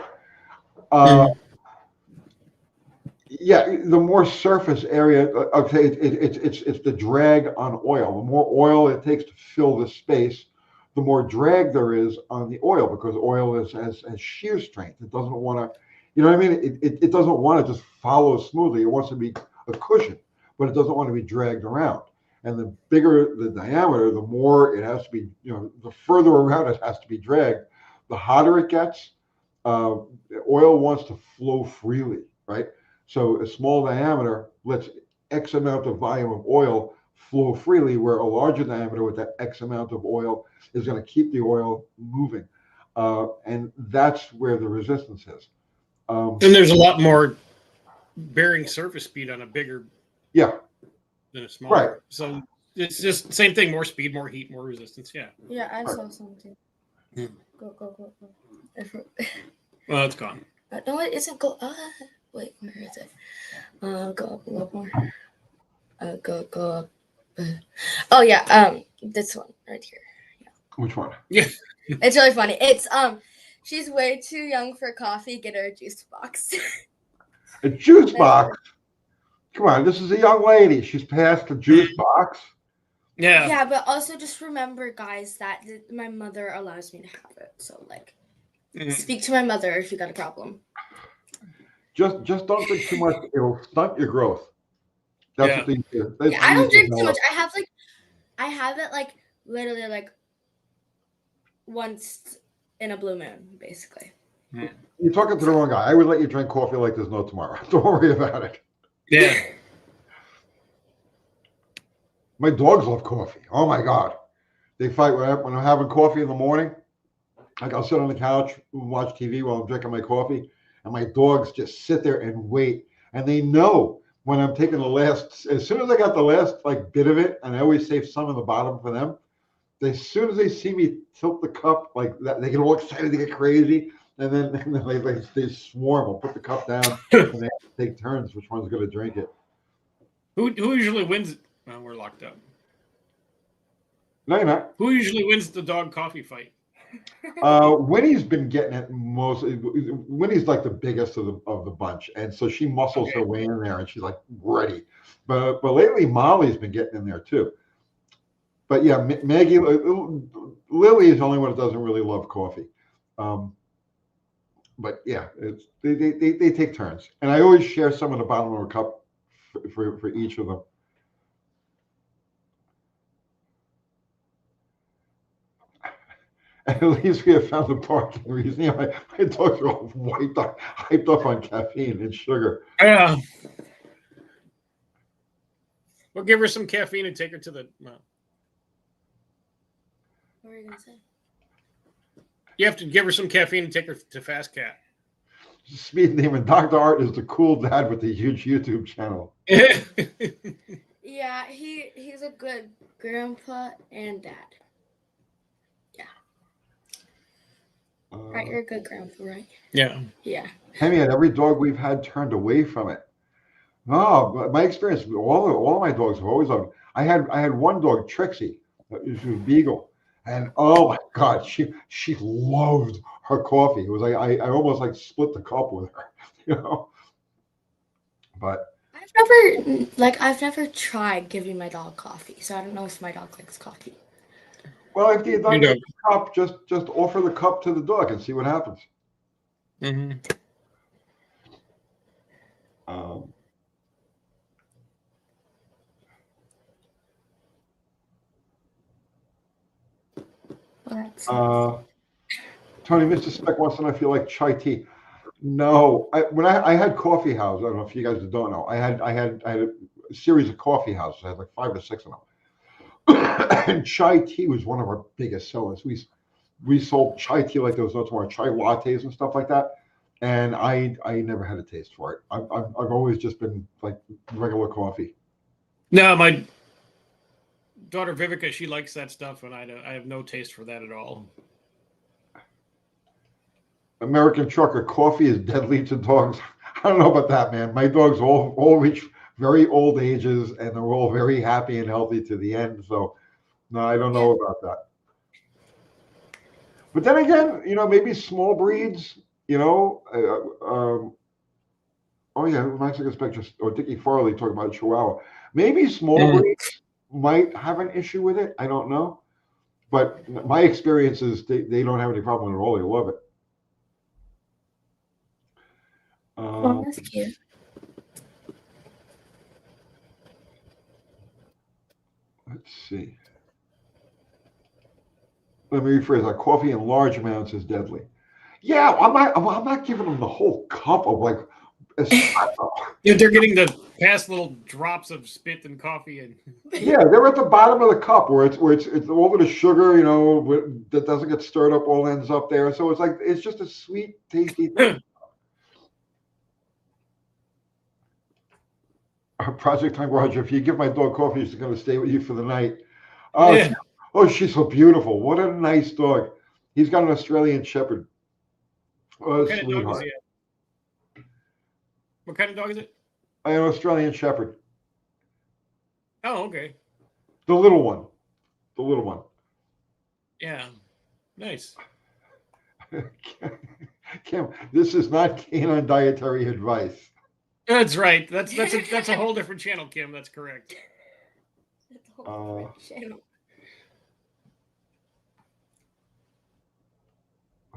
Yeah, the more surface area, okay, it's the drag on oil. The more oil it takes to fill the space, the more drag there is on the oil because oil has shear strength. It doesn't want to, you know what I mean? It doesn't want to just follow smoothly. It wants to be a cushion, but it doesn't want to be dragged around. And the bigger the diameter, the more it has to be, the further around it has to be dragged. The hotter it gets, oil wants to flow freely, right? So a small diameter lets X amount of volume of oil flow freely, where a larger diameter with that X amount of oil is going to keep the oil moving. And that's where the resistance is. And there's a lot more bearing surface speed on a bigger Yeah. than a smaller. Right. So it's just same thing, more speed, more heat, more resistance. Yeah. Yeah, I Right. saw something. Hmm. Go. Well, it's gone. No, it isn't. Go. Wait, where is it? Go up a little more. Go up. Oh yeah. This one right here. Which one? Yeah. It's really funny. It's she's way too young for coffee. Get her a juice box. A juice box? Come on, this is a young lady. She's past the juice box. Yeah. Yeah, but also just remember, guys, that my mother allows me to have it. So like, speak to my mother if you got a problem. Just don't drink too much. It'll stunt your growth. That's what they do. Yeah, I don't drink too much. I have it like literally like once in a blue moon, basically. You're talking to the wrong guy. I would let you drink coffee like there's no tomorrow. Don't worry about it. Yeah. My dogs love coffee. Oh my God. They fight when I'm having coffee in the morning. Like I'll sit on the couch and watch TV while I'm drinking my coffee. And my dogs just sit there and wait. And they know when I'm taking the last, as soon as I got the last like bit of it, and I always save some in the bottom for them. As soon as they see me tilt the cup like that, they get all excited, they get crazy. And then they swarm. I'll put the cup down and they take turns which one's going to drink it. Who usually wins? Well, we're locked up. No, you're not. Who usually wins the dog coffee fight? Winnie's been getting it mostly. Winnie's like the biggest of the bunch, and so she muscles her way in there, and she's like ready. But lately, Molly's been getting in there too. But yeah, Maggie, Lily is the only one that doesn't really love coffee. But yeah, they take turns, and I always share some of the bottom of a cup for each of them. At least we have found the parking reason. You know, my dogs are all hyped up on caffeine and sugar. Yeah. We'll give her some caffeine and take her to the. Well, What were you gonna say? you have to give her some caffeine and take her to Fast Cat. Speed demon. Dr. Art is the cool dad with the huge YouTube channel. Yeah, he's a good grandpa and dad. Right, you're a good grandpa, right? Yeah. Yeah. Henry, every dog we've had turned away from it. No, but my experience, all of my dogs have always loved it. I had one dog, Trixie, she was a beagle, and oh my God, she loved her coffee. It was like I almost like split the cup with her, you know. But I've never tried giving my dog coffee, so I don't know if my dog likes coffee. well, if you don't get the cup, just offer the cup to the dog and see what happens. Mm-hmm. Tony, Mr. Speck wants to know if you like chai tea. No, when I had coffee house, I don't know if you guys don't know. I had a series of coffee houses. I had like 5 or 6 of them. And chai tea was one of our biggest sellers. We sold chai tea like there was no tomorrow, chai lattes and stuff like that. And I never had a taste for it. I've always just been like regular coffee. No, my daughter Vivica, she likes that stuff, and I have no taste for that at all. American Trucker, coffee is deadly to dogs. I don't know about that, man. My dogs all reach very old ages, and they're all very happy and healthy to the end. So, no, I don't know about that. But then again, you know, maybe small breeds, you know. Oh yeah, Mexican Spectre or Dickie Farley talking about Chihuahua. Maybe small breeds might have an issue with it. I don't know. But my experience is they don't have any problem at all. They love it. Oh, that's cute. Let's see. Let me rephrase that. Coffee in large amounts is deadly. Yeah, I'm not giving them the whole cup of like. Yeah, they're getting the past little drops of spit and coffee, and yeah, they're at the bottom of the cup where it's all of the sugar, you know, that doesn't get stirred up, all ends up there. So it's just a sweet, tasty thing. Project Time Roger, if you give my dog coffee, she's going to stay with you for the night. Oh, Yeah. oh, she's so beautiful. What a nice dog. He's got an Australian Shepherd. What a What kind of dog is sweetheart. he? What kind of dog is it? An Australian Shepherd. Oh, okay. The little one. The little one. Yeah. Nice. Kim, this is not canine dietary advice. That's right. That's a whole different channel, Kim. That's correct. That's a whole different channel.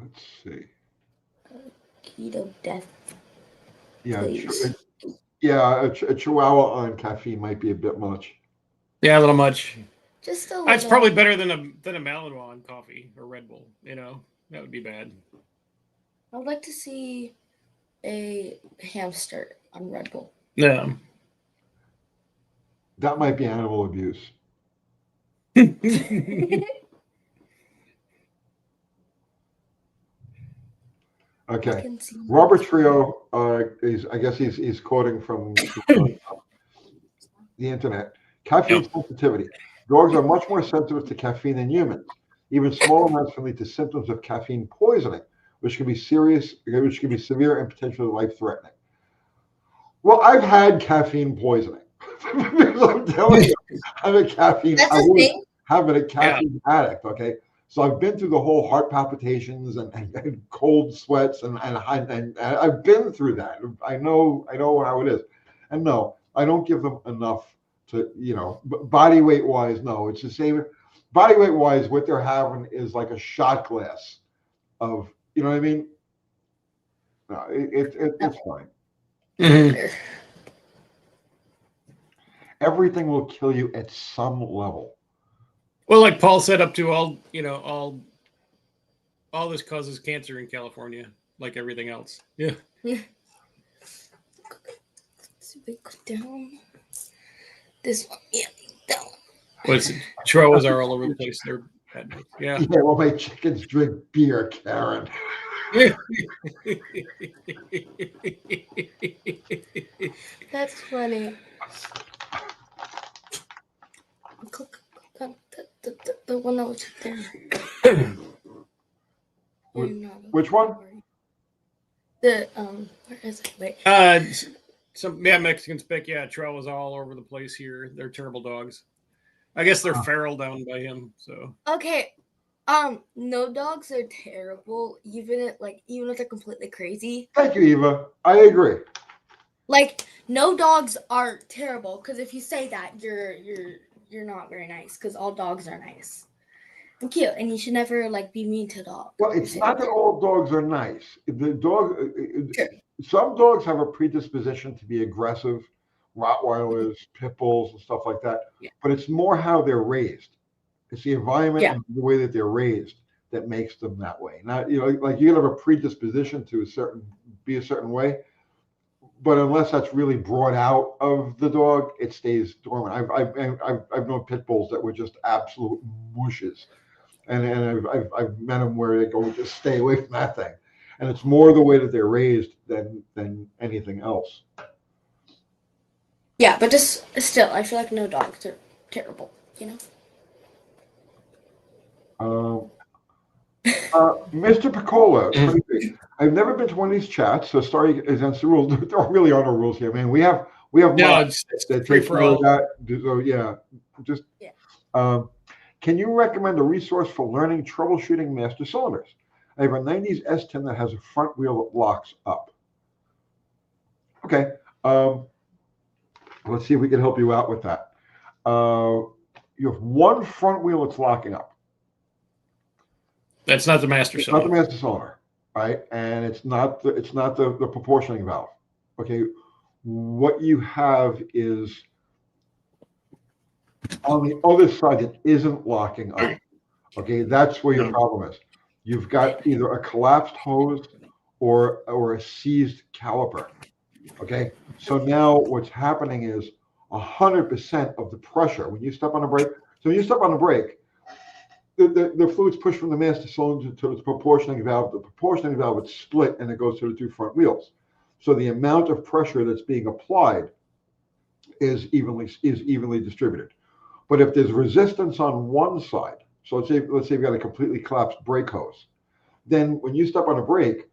Let's see. Keto death. Yeah, Please. a Chihuahua on caffeine might be a bit much. Yeah, a little much. Just a little. That's probably better than a Malinois on coffee or Red Bull. You know, that would be bad. I would like to see a hamster on Red Bull. Yeah. That might be animal abuse. I Okay. can see Robert Trio he's quoting from the internet. Caffeine sensitivity. Dogs are much more sensitive to caffeine than humans. Even small amounts can lead to symptoms of caffeine poisoning, which can be severe and potentially life-threatening. Well, I've had caffeine poisoning. I'm telling you, I'm a caffeine. That's I a was thing. having a caffeine addict. Okay, so I've been through the whole heart palpitations and cold sweats and I've been through that. I know how it is. And no, I don't give them enough to, body weight wise. No, it's the same. Body weight wise, what they're having is like a shot glass of, you know what I mean? No, it's fine. Mhm. Everything will kill you at some level. Well, like Paul said, up to all this causes cancer in California, like everything else. Yeah. So we go down. This one, yeah, down. What's Chihuahuas are all over the place. They're bad. Yeah. Yeah, well, my chickens drink beer, Karen. That's funny. Click on the one that was there. Which one? The where is it? Wait. Mexican Spick. Yeah, Chihuahuas all over the place here. They're terrible dogs. I guess they're feral down by him. So Okay. No dogs are terrible, even if they're completely crazy. Thank you, Eva. I agree. Like, no dogs are terrible, because if you say that, you're not very nice, because all dogs are nice and cute, and you should never be mean to dogs. Well, it's not that all dogs are nice. Some dogs have a predisposition to be aggressive, Rottweilers, pit bulls, and stuff like that. Yeah. But it's more how they're raised. It's the environment Yeah. and the way that they're raised that makes them that way. Not, like you can have a predisposition to be a certain way, but unless that's really brought out of the dog, it stays dormant. I've known pit bulls that were just absolute mushes, and I've met them where they go, just stay away from that thing. And it's more the way that they're raised than anything else. Yeah, but just still, I feel like no dogs are terrible, Mr. Piccola, I've never been to one of these chats, so sorry against the rules. There really are no rules here, man. We have no, mods it's that free take for care of all. that. So yeah, just can you recommend a resource for learning troubleshooting master cylinders? I have a 90s S10 that has a front wheel that locks up. Okay, let's see if we can help you out with that. You have one front wheel that's locking up. That's not the master It's not the cylinder. master cylinder, right? And it's not the proportioning valve. Okay, what you have is on the other side that isn't locking up. Okay, that's where your problem is. You've got either a collapsed hose or a seized caliper. Okay, so now what's happening is 100% of the pressure when you step on a brake. So when you step on the brake, the fluid's pushed from the master cylinder to the proportioning valve. The proportioning valve would split and it goes to the two front wheels. So the amount of pressure that's being applied is evenly distributed. But if there's resistance on one side, so let's say you've got a completely collapsed brake hose, then when you step on a brake,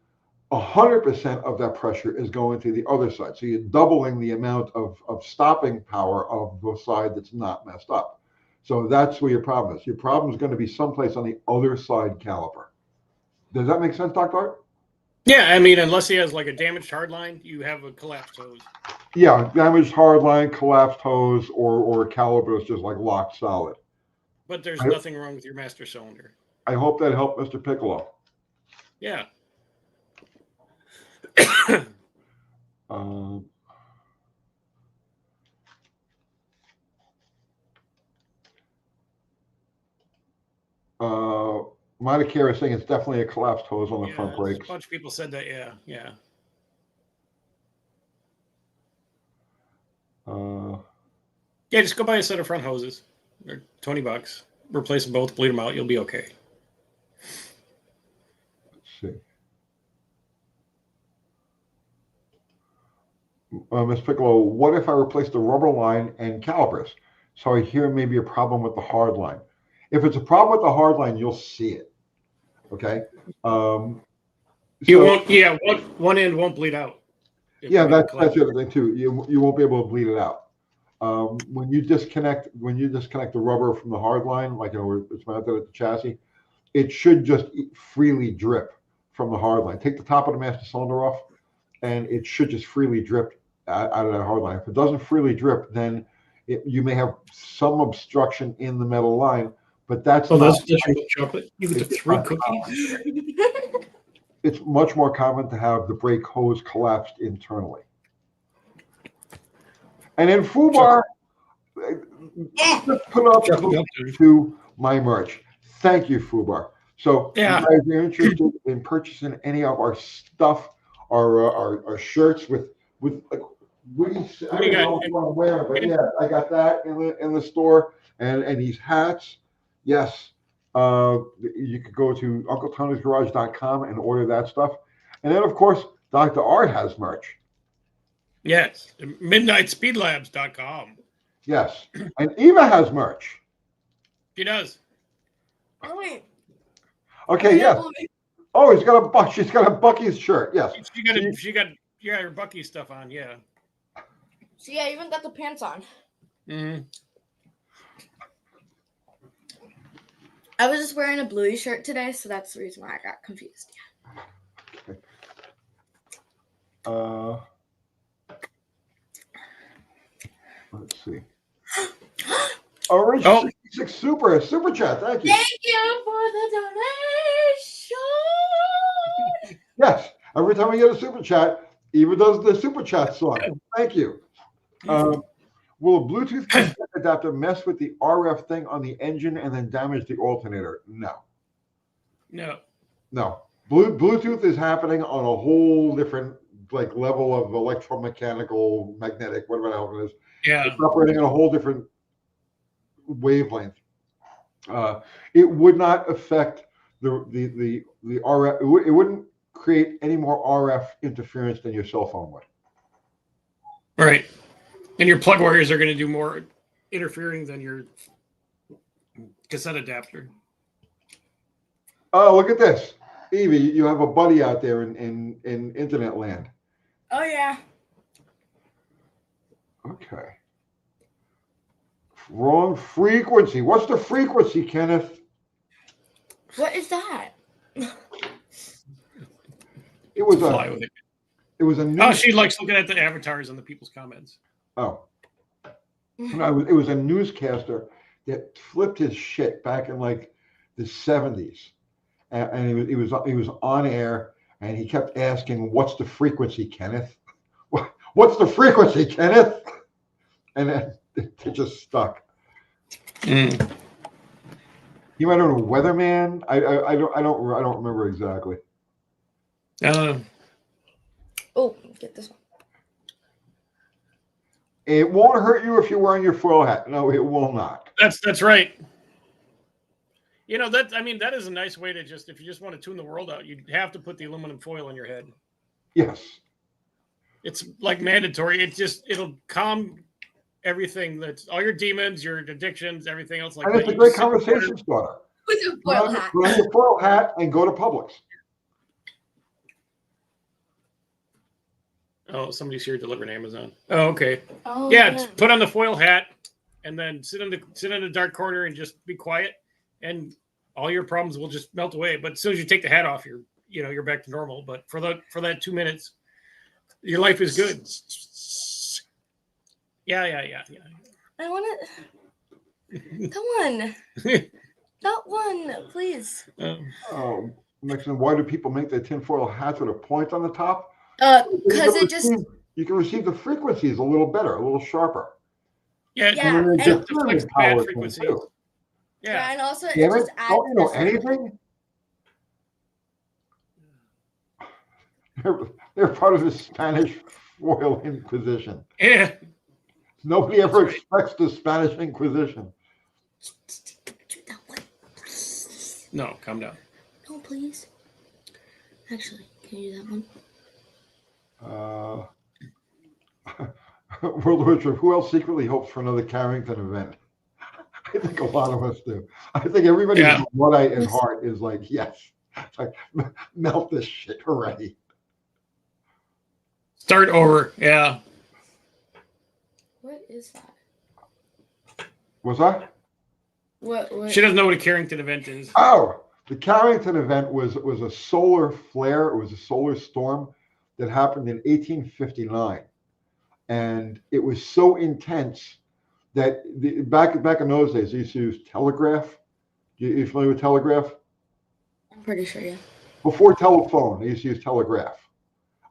100% of that pressure is going to the other side. So you're doubling the amount of stopping power of the side that's not messed up. So that's where your problem is. Your problem is going to be someplace on the other side caliper. Does that make sense, Dr. Art? Yeah, I mean, unless he has like a damaged hardline, you have a collapsed hose. Yeah, damaged hardline, collapsed hose, or caliper is just like locked solid. But there's nothing wrong with your master cylinder. I hope that helped Mr. Piccolo. Yeah. Medicare is saying it's definitely a collapsed hose on the front A brakes. bunch of people said that. Yeah. Yeah, just go buy a set of front hoses. They're $20. Replace them both, bleed them out. You'll be okay. Let's see. Ms. Piccolo, what if I replace the rubber line and calipers? So I hear maybe a problem with the hard line. If it's a problem with the hard line, you'll see it. Okay. You won't. Yeah, one end won't bleed out. Yeah, that's the other thing too. You won't be able to bleed it out. When you disconnect the rubber from the hard line, like it's mounted at the chassis, it should just freely drip from the hard line. Take the top of the master cylinder off, and it should just freely drip out of that hard line. If it doesn't freely drip, then you may have some obstruction in the metal line, but that's that's chocolate. You get the 3 cookies. It's much more common to have the brake hose collapsed internally. And then FUBAR, put up to my merch. Thank you, FUBAR. So if you guys are interested in purchasing any of our stuff, our shirts with like witty, I don't know what you want to wear, but yeah, I got that in the store, and these hats. Yes, you could go to UncleTony'sGarage.com and order that stuff, and then of course Dr. Art has merch. Yes, MidnightSpeedLabs.com. Yes, and Eva has merch. She does. Oh wait. Okay. Yes. Oh, she's got a Bucky's shirt. Yes. She got her Bucky stuff on. Yeah. So yeah, I even got the pants on. Mm-hmm. I was just wearing a bluey shirt today, so that's the reason why I got confused. Okay. Let's see. Orange 66 super chat. Thank you. Thank you for the donation. Yes. Every time we get a super chat, Eva does the super chat song. Thank you. Will a Bluetooth adapter mess with the RF thing on the engine and then damage the alternator? No. Bluetooth is happening on a whole different level of electromechanical, magnetic, whatever the hell it is. Yeah. It's operating on a whole different wavelength. It would not affect the RF. It wouldn't create any more RF interference than your cell phone would. Right. And your plug wires are going to do more interfering than your cassette adapter. Oh, look at this. Evie, you have a buddy out there in internet land. Oh yeah. Okay. Wrong frequency. What's the frequency, Kenneth? What is that? It was a news. Oh, she likes looking at the avatars and the people's comments. Oh. No, it was a newscaster that flipped his shit back in the 70s. And he was on air, and he kept asking, "What's the frequency, Kenneth? What's the frequency, Kenneth?" And then it just stuck. Mm. He might have been a weatherman. I don't remember exactly. Oh, get this one. It won't hurt you if you're wearing your foil hat. No, it will not. That's right. You know, that is a nice way to if you just want to tune the world out, you'd have to put the aluminum foil on your head. Yes. It's like mandatory. It'll calm everything that's all your demons, your addictions, everything else like And that. it's a You great just sit there. conversation starter. With a Put foil on, hat. put on your foil hat and go to Publix. Oh, somebody's here delivering Amazon. Oh, okay. Oh, Yeah, just put on the foil hat and then sit in the dark corner and just be quiet, and all your problems will just melt away. But as soon as you take the hat off, you're back to normal. But for that 2 minutes, your life is good. Yeah. I want to. Come on. That one, please. Nixon, why do people make their tinfoil hats with a point on the top? Because it just. You can receive the frequencies a little better, a little sharper. Yeah, Yeah, And then and- there's deflects different bad power frequencies. too. Yeah, and also it Damn it! just adds. Don't you know this- anything? They're part of the Spanish Royal Inquisition. Yeah. Nobody ever expects the Spanish Inquisition. Do that one. No, calm down. No, please. Actually, can you do that one? World War II. Who else secretly hopes for another Carrington event? I think a lot of us do. I think everybody Yeah. Luddite in heart is like, yes. It's like, melt this shit already. Start over. Yeah. What is that? Was that? What? She doesn't know what a Carrington event is. Oh, the Carrington event was a solar flare. It was a solar storm that happened in 1859. And it was so intense that back in those days, they used to use telegraph. You familiar with telegraph? I'm pretty sure, yeah. Before telephone, they used to use telegraph.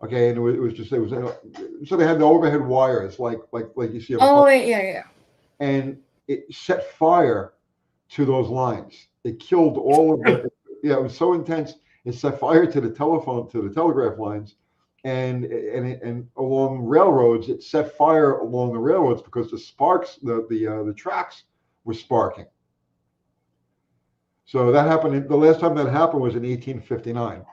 Okay, and so they had the overhead wires like you see. Oh wait, yeah. And it set fire to those lines. It killed all of the. Yeah, it was so intense. It set fire to the telegraph lines, and along railroads, it set fire along the railroads because the sparks, the tracks were sparking. So that happened. The last time that happened was in 1859.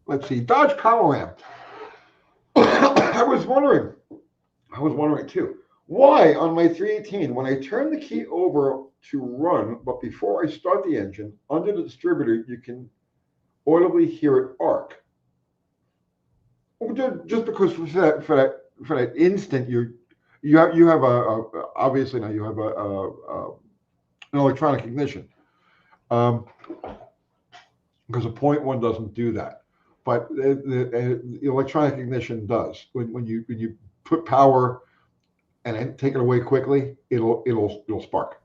Let's see, Dodge Colorado. I was wondering too, why on my 318, when I turn the key over to run, but before I start the engine, under the distributor, you can audibly hear it arc. Just because for that instant, you have obviously now you have an electronic ignition, because a 0.1 doesn't do that. But the electronic ignition does. When you put power and then take it away quickly, it'll spark.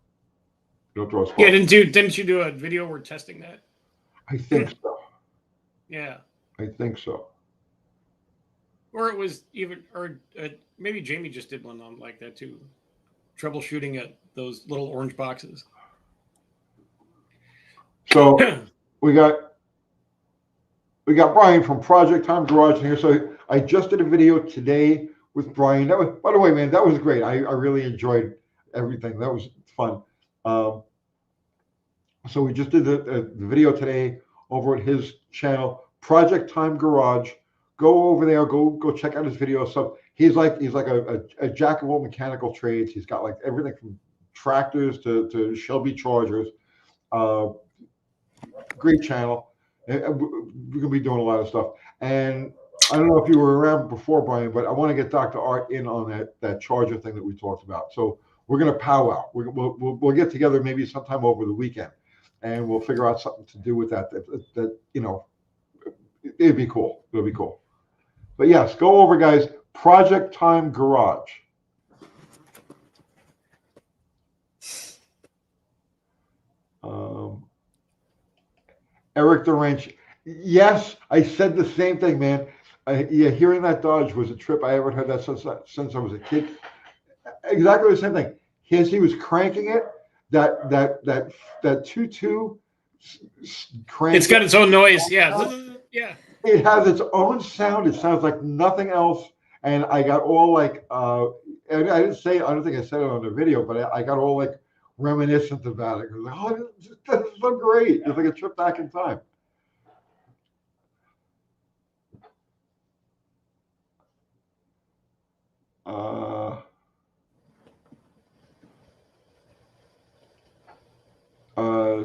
It'll throw a spark. Yeah, didn't you do a video where testing that? I think so. Yeah. I think so. Or it was maybe Jamie just did one on like that too. Troubleshooting at those little orange boxes. So we got Brian from Project Time Garage in here. So I just did a video today with Brian. That was, by the way, man, that was great. I really enjoyed everything. That was fun. So we just did the video today over at his channel, Project Time Garage. Go over there. Go check out his video. So he's like a jack of all mechanical trades. He's got like everything from tractors to Shelby Chargers. Great channel. We're gonna be doing a lot of stuff. And I don't know if you were around before, Brian, but I want to get Dr. Art in on that charger thing that we talked about. So we're gonna powwow. We'll get together maybe sometime over the weekend, and we'll figure out something to do with that. That it'd be cool. It'll be cool. But yes, go over, guys. Project Time Garage. Eric the Wrench. Yes, I said the same thing, man. Hearing that Dodge was a trip. I haven't heard that since I was a kid. Exactly the same thing. As he was cranking it, that 2.2 crank. It's got its own noise. Yeah. Yeah. It has its own sound. It sounds like nothing else. And I got all like, and I didn't say, I don't think I said it on the video, but I got all like reminiscent about it. Like, oh, this is so great. It's like a trip back in time.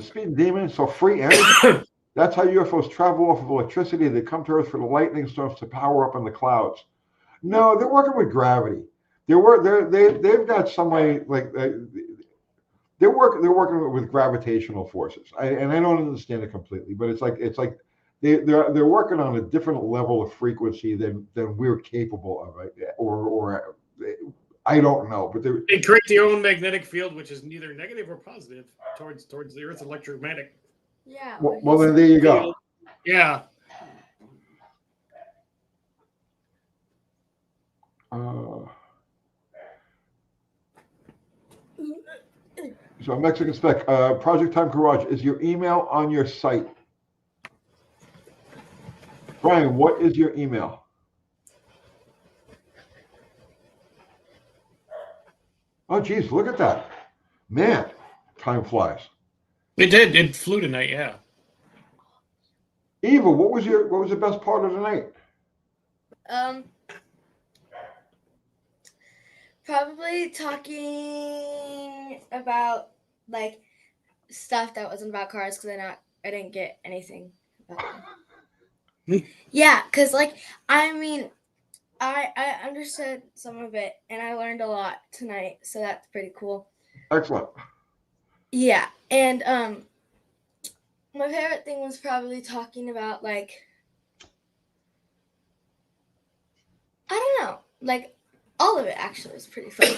Speed Demon, so free energy. That's how UFOs travel off of electricity. They come to Earth for the lightning storms to power up in the clouds. No, they're working with gravity. They've got somebody like they're working with gravitational forces. And I don't understand it completely, but it's like they're working on a different level of frequency than we're capable of, or I don't know, but they create their own magnetic field, which is neither negative or positive towards the Earth's electromagnetic. Yeah. Well, then there you go. Yeah. So Mexican Spec, Project Time Garage, is your email on your site? Brian, what is your email? Oh, geez, look at that. Man, time flies. It did. It flew tonight, yeah. Eva, what was the best part of the night? Probably talking about like stuff that wasn't about cars because I didn't get anything about them. Yeah, because like I mean I understood some of it and I learned a lot tonight, so that's pretty cool. Excellent. Yeah, and my favorite thing was probably talking about like I don't know, like all of it actually was pretty fun.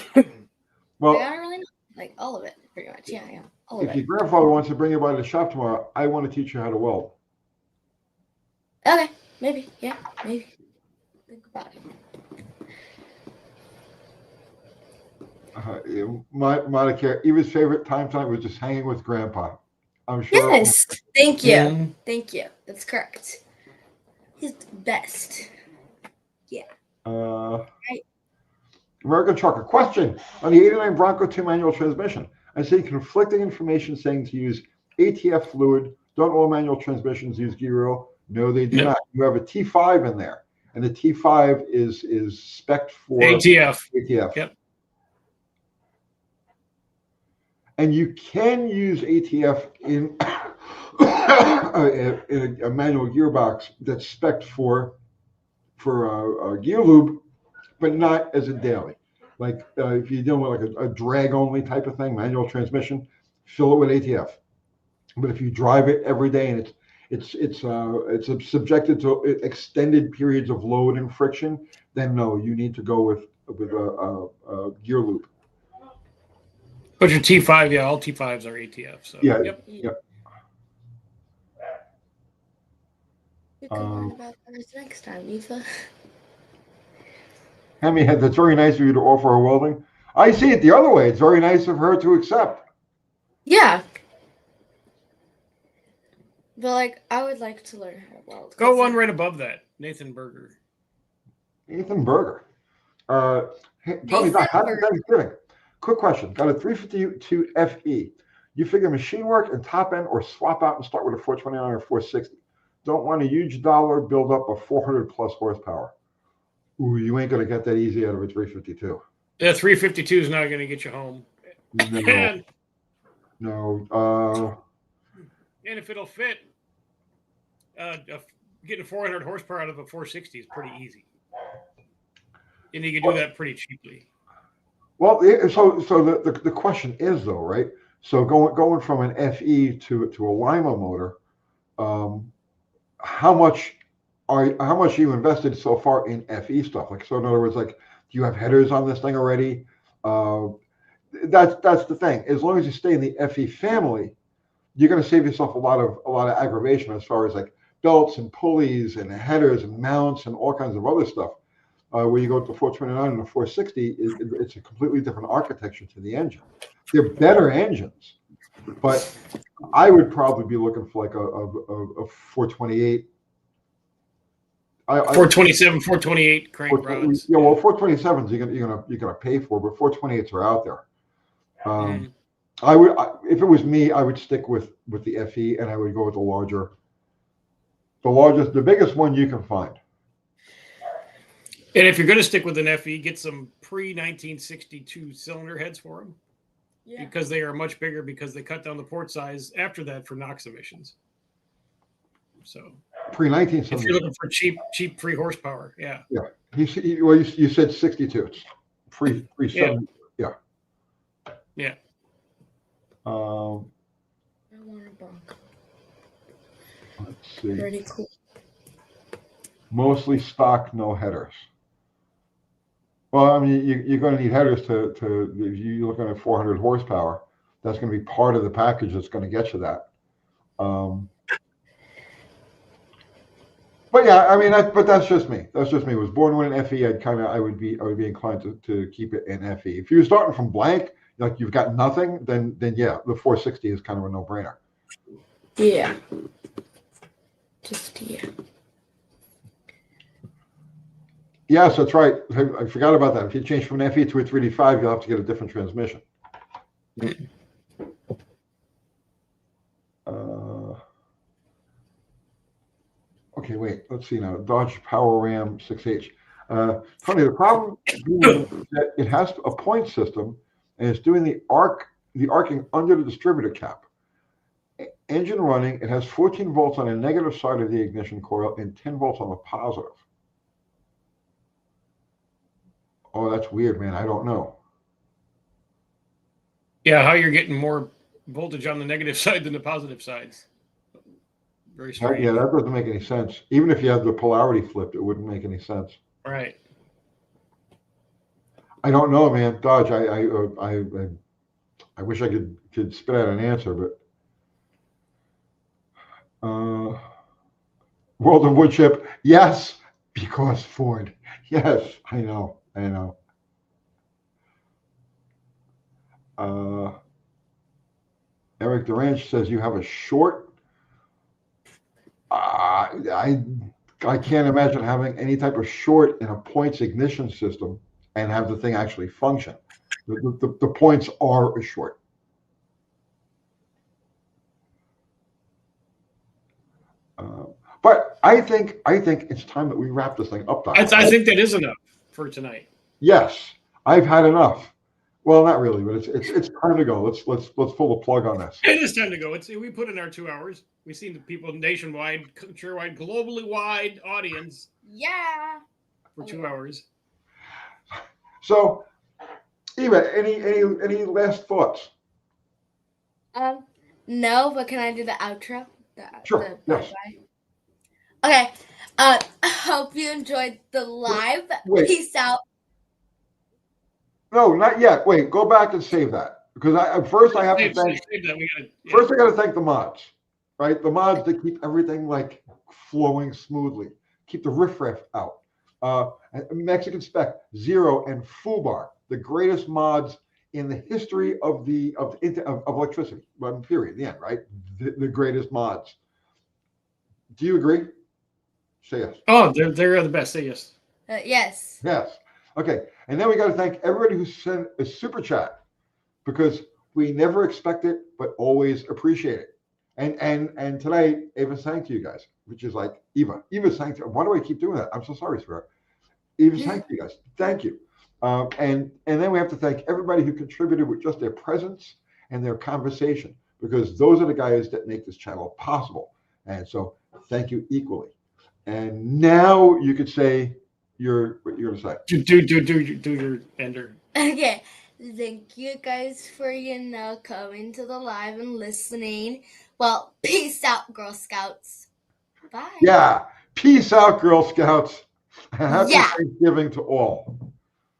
Well, I don't really know, like all of it pretty much. Yeah, all of if it. your grandfather wants to bring you by the shop tomorrow, I want to teach you how to weld. Okay, maybe. Yeah, maybe. Think about it. Monica, Eva's favorite time tonight was just hanging with Grandpa. I'm sure. Yes, thank you. Yeah. Thank you. That's correct. He's the best. Yeah. American Trucker, question on the 89 Bronco 2 manual transmission. I see conflicting information saying to use ATF fluid. Don't all manual transmissions use gear oil? No, they do not. You have a T5 in there, and the T5 is spec'd for ATF. Yep. And you can use ATF in a manual gearbox that's spec'd for gear lube, but not as a daily. Like if you're dealing with like a drag only type of thing, manual transmission, fill it with ATF. But if you drive it every day and it's subjected to extended periods of load and friction, then no, you need to go with a gear lube. But your T5, yeah, all T5s are ATF. So Yeah. Yep. We can learn about ours next time, Eva. Hemi, that's very nice of you to offer her welding. I see it the other way. It's very nice of her to accept. Yeah. But like, I would like to learn how to weld. Go one right above that, Nathan Berger. Ethan Berger. Hey, Tony, happy Thanksgiving. Quick question. Got a 352 FE. You figure machine work and top end or swap out and start with a 429 or 460. Don't want a huge dollar build up of 400 plus horsepower. Ooh, you ain't going to get that easy out of a 352. Yeah, 352 is not going to get you home. No. And if it'll fit, getting 400 horsepower out of a 460 is pretty easy. And you can do that pretty cheaply. Well, so the question is though, right? So going from an FE to a Lima motor, how much you invested so far in FE stuff? Like, so in other words, like, do you have headers on this thing already? That's the thing. As long as you stay in the FE family, you're going to save yourself a lot of aggravation as far as like belts and pulleys and headers and mounts and all kinds of other stuff. Where you go to the 429 and the 460, it's a completely different architecture to the engine. They're better engines, but I would probably be looking for like a 428. 427, 428 crank rods. Yeah, well, 427s you're gonna pay for, but 428s are out there. If it was me, I would stick with the FE, and I would go with the biggest one you can find. And if you're going to stick with an FE, get some pre-1962 cylinder heads for them. Yeah. Because they are much bigger because they cut down the port size after that for NOx emissions. So Pre-1970. if you're looking for cheap 3 horsepower, yeah. Yeah. You said 62. It's pre-70. Yeah. Yeah. I want a bunk. Let's see. Pretty cool. Mostly stock, no headers. Well, I mean, you're going to need headers to if you're looking at 400 horsepower. That's going to be part of the package that's going to get you that. But yeah, I mean, but that's just me. That's just me. I was born with an FE. I would be inclined to keep it in FE. If you're starting from blank, like you've got nothing, then yeah, the 460 is kind of a no-brainer. Yeah. Just yeah. Yes, that's right. I forgot about that. If you change from an FE to a 3D5, you'll have to get a different transmission. Okay, wait. Let's see now. Dodge Power Ram 6H. Funny, the problem being that it has a point system, and it's doing the arcing under the distributor cap. Engine running, it has 14 volts on the negative side of the ignition coil and 10 volts on the positive. Oh, that's weird, man. I don't know. Yeah, how you're getting more voltage on the negative side than the positive sides. Very strange. Yeah, that doesn't make any sense. Even if you had the polarity flipped, it wouldn't make any sense. Right. I don't know, man. Dodge, I wish I could spit out an answer, but World of Woodchip, yes, because Ford. Yes, I know. Eric Durange says you have a short. I can't imagine having any type of short in a points ignition system and have the thing actually function. The points are a short. But I think it's time that we wrap this thing up. I think that is enough for tonight. Yes, I've had enough. Well, not really, but it's time to go. Let's pull the plug on this. It is time to go. We put in our 2 hours. We've seen the people nationwide, countrywide, globally wide audience. Yeah. For 2 hours. So, Eva, any last thoughts? No, but can I do the outro? Sure. Yes. Bye-bye? Okay. Hope you enjoyed the live. Wait. Peace out. No, not yet. Wait, go back and save that because first I have to thank. First, I got to thank the mods, right? The mods that keep everything like flowing smoothly, keep the riffraff out. Mexican Spec, Zero, and Fubar, the greatest mods in the history of electricity. Period. The end, right? The greatest mods. Do you agree? Say yes. Oh, they're the best. Say yes. Yes. Yes. Okay. And then we got to thank everybody who sent a super chat because we never expect it, but always appreciate it. And tonight, Eva sang to you guys, which is like Eva sang to. Why do I keep doing that? I'm so sorry, Spirit. Eva sang to you guys. Thank you. And then we have to thank everybody who contributed with just their presence and their conversation because those are the guys that make this channel possible. And so thank you equally. And now you could say what you're gonna say. Do your ender. Okay. Thank you guys for coming to the live and listening. Well, peace out, Girl Scouts. Bye. Yeah. Peace out, Girl Scouts. Happy Thanksgiving to all.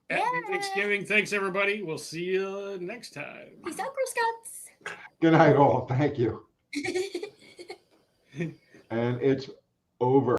Happy Thanksgiving. Thanks, everybody. We'll see you next time. Peace out, Girl Scouts. Good night, all. Thank you. And it's over.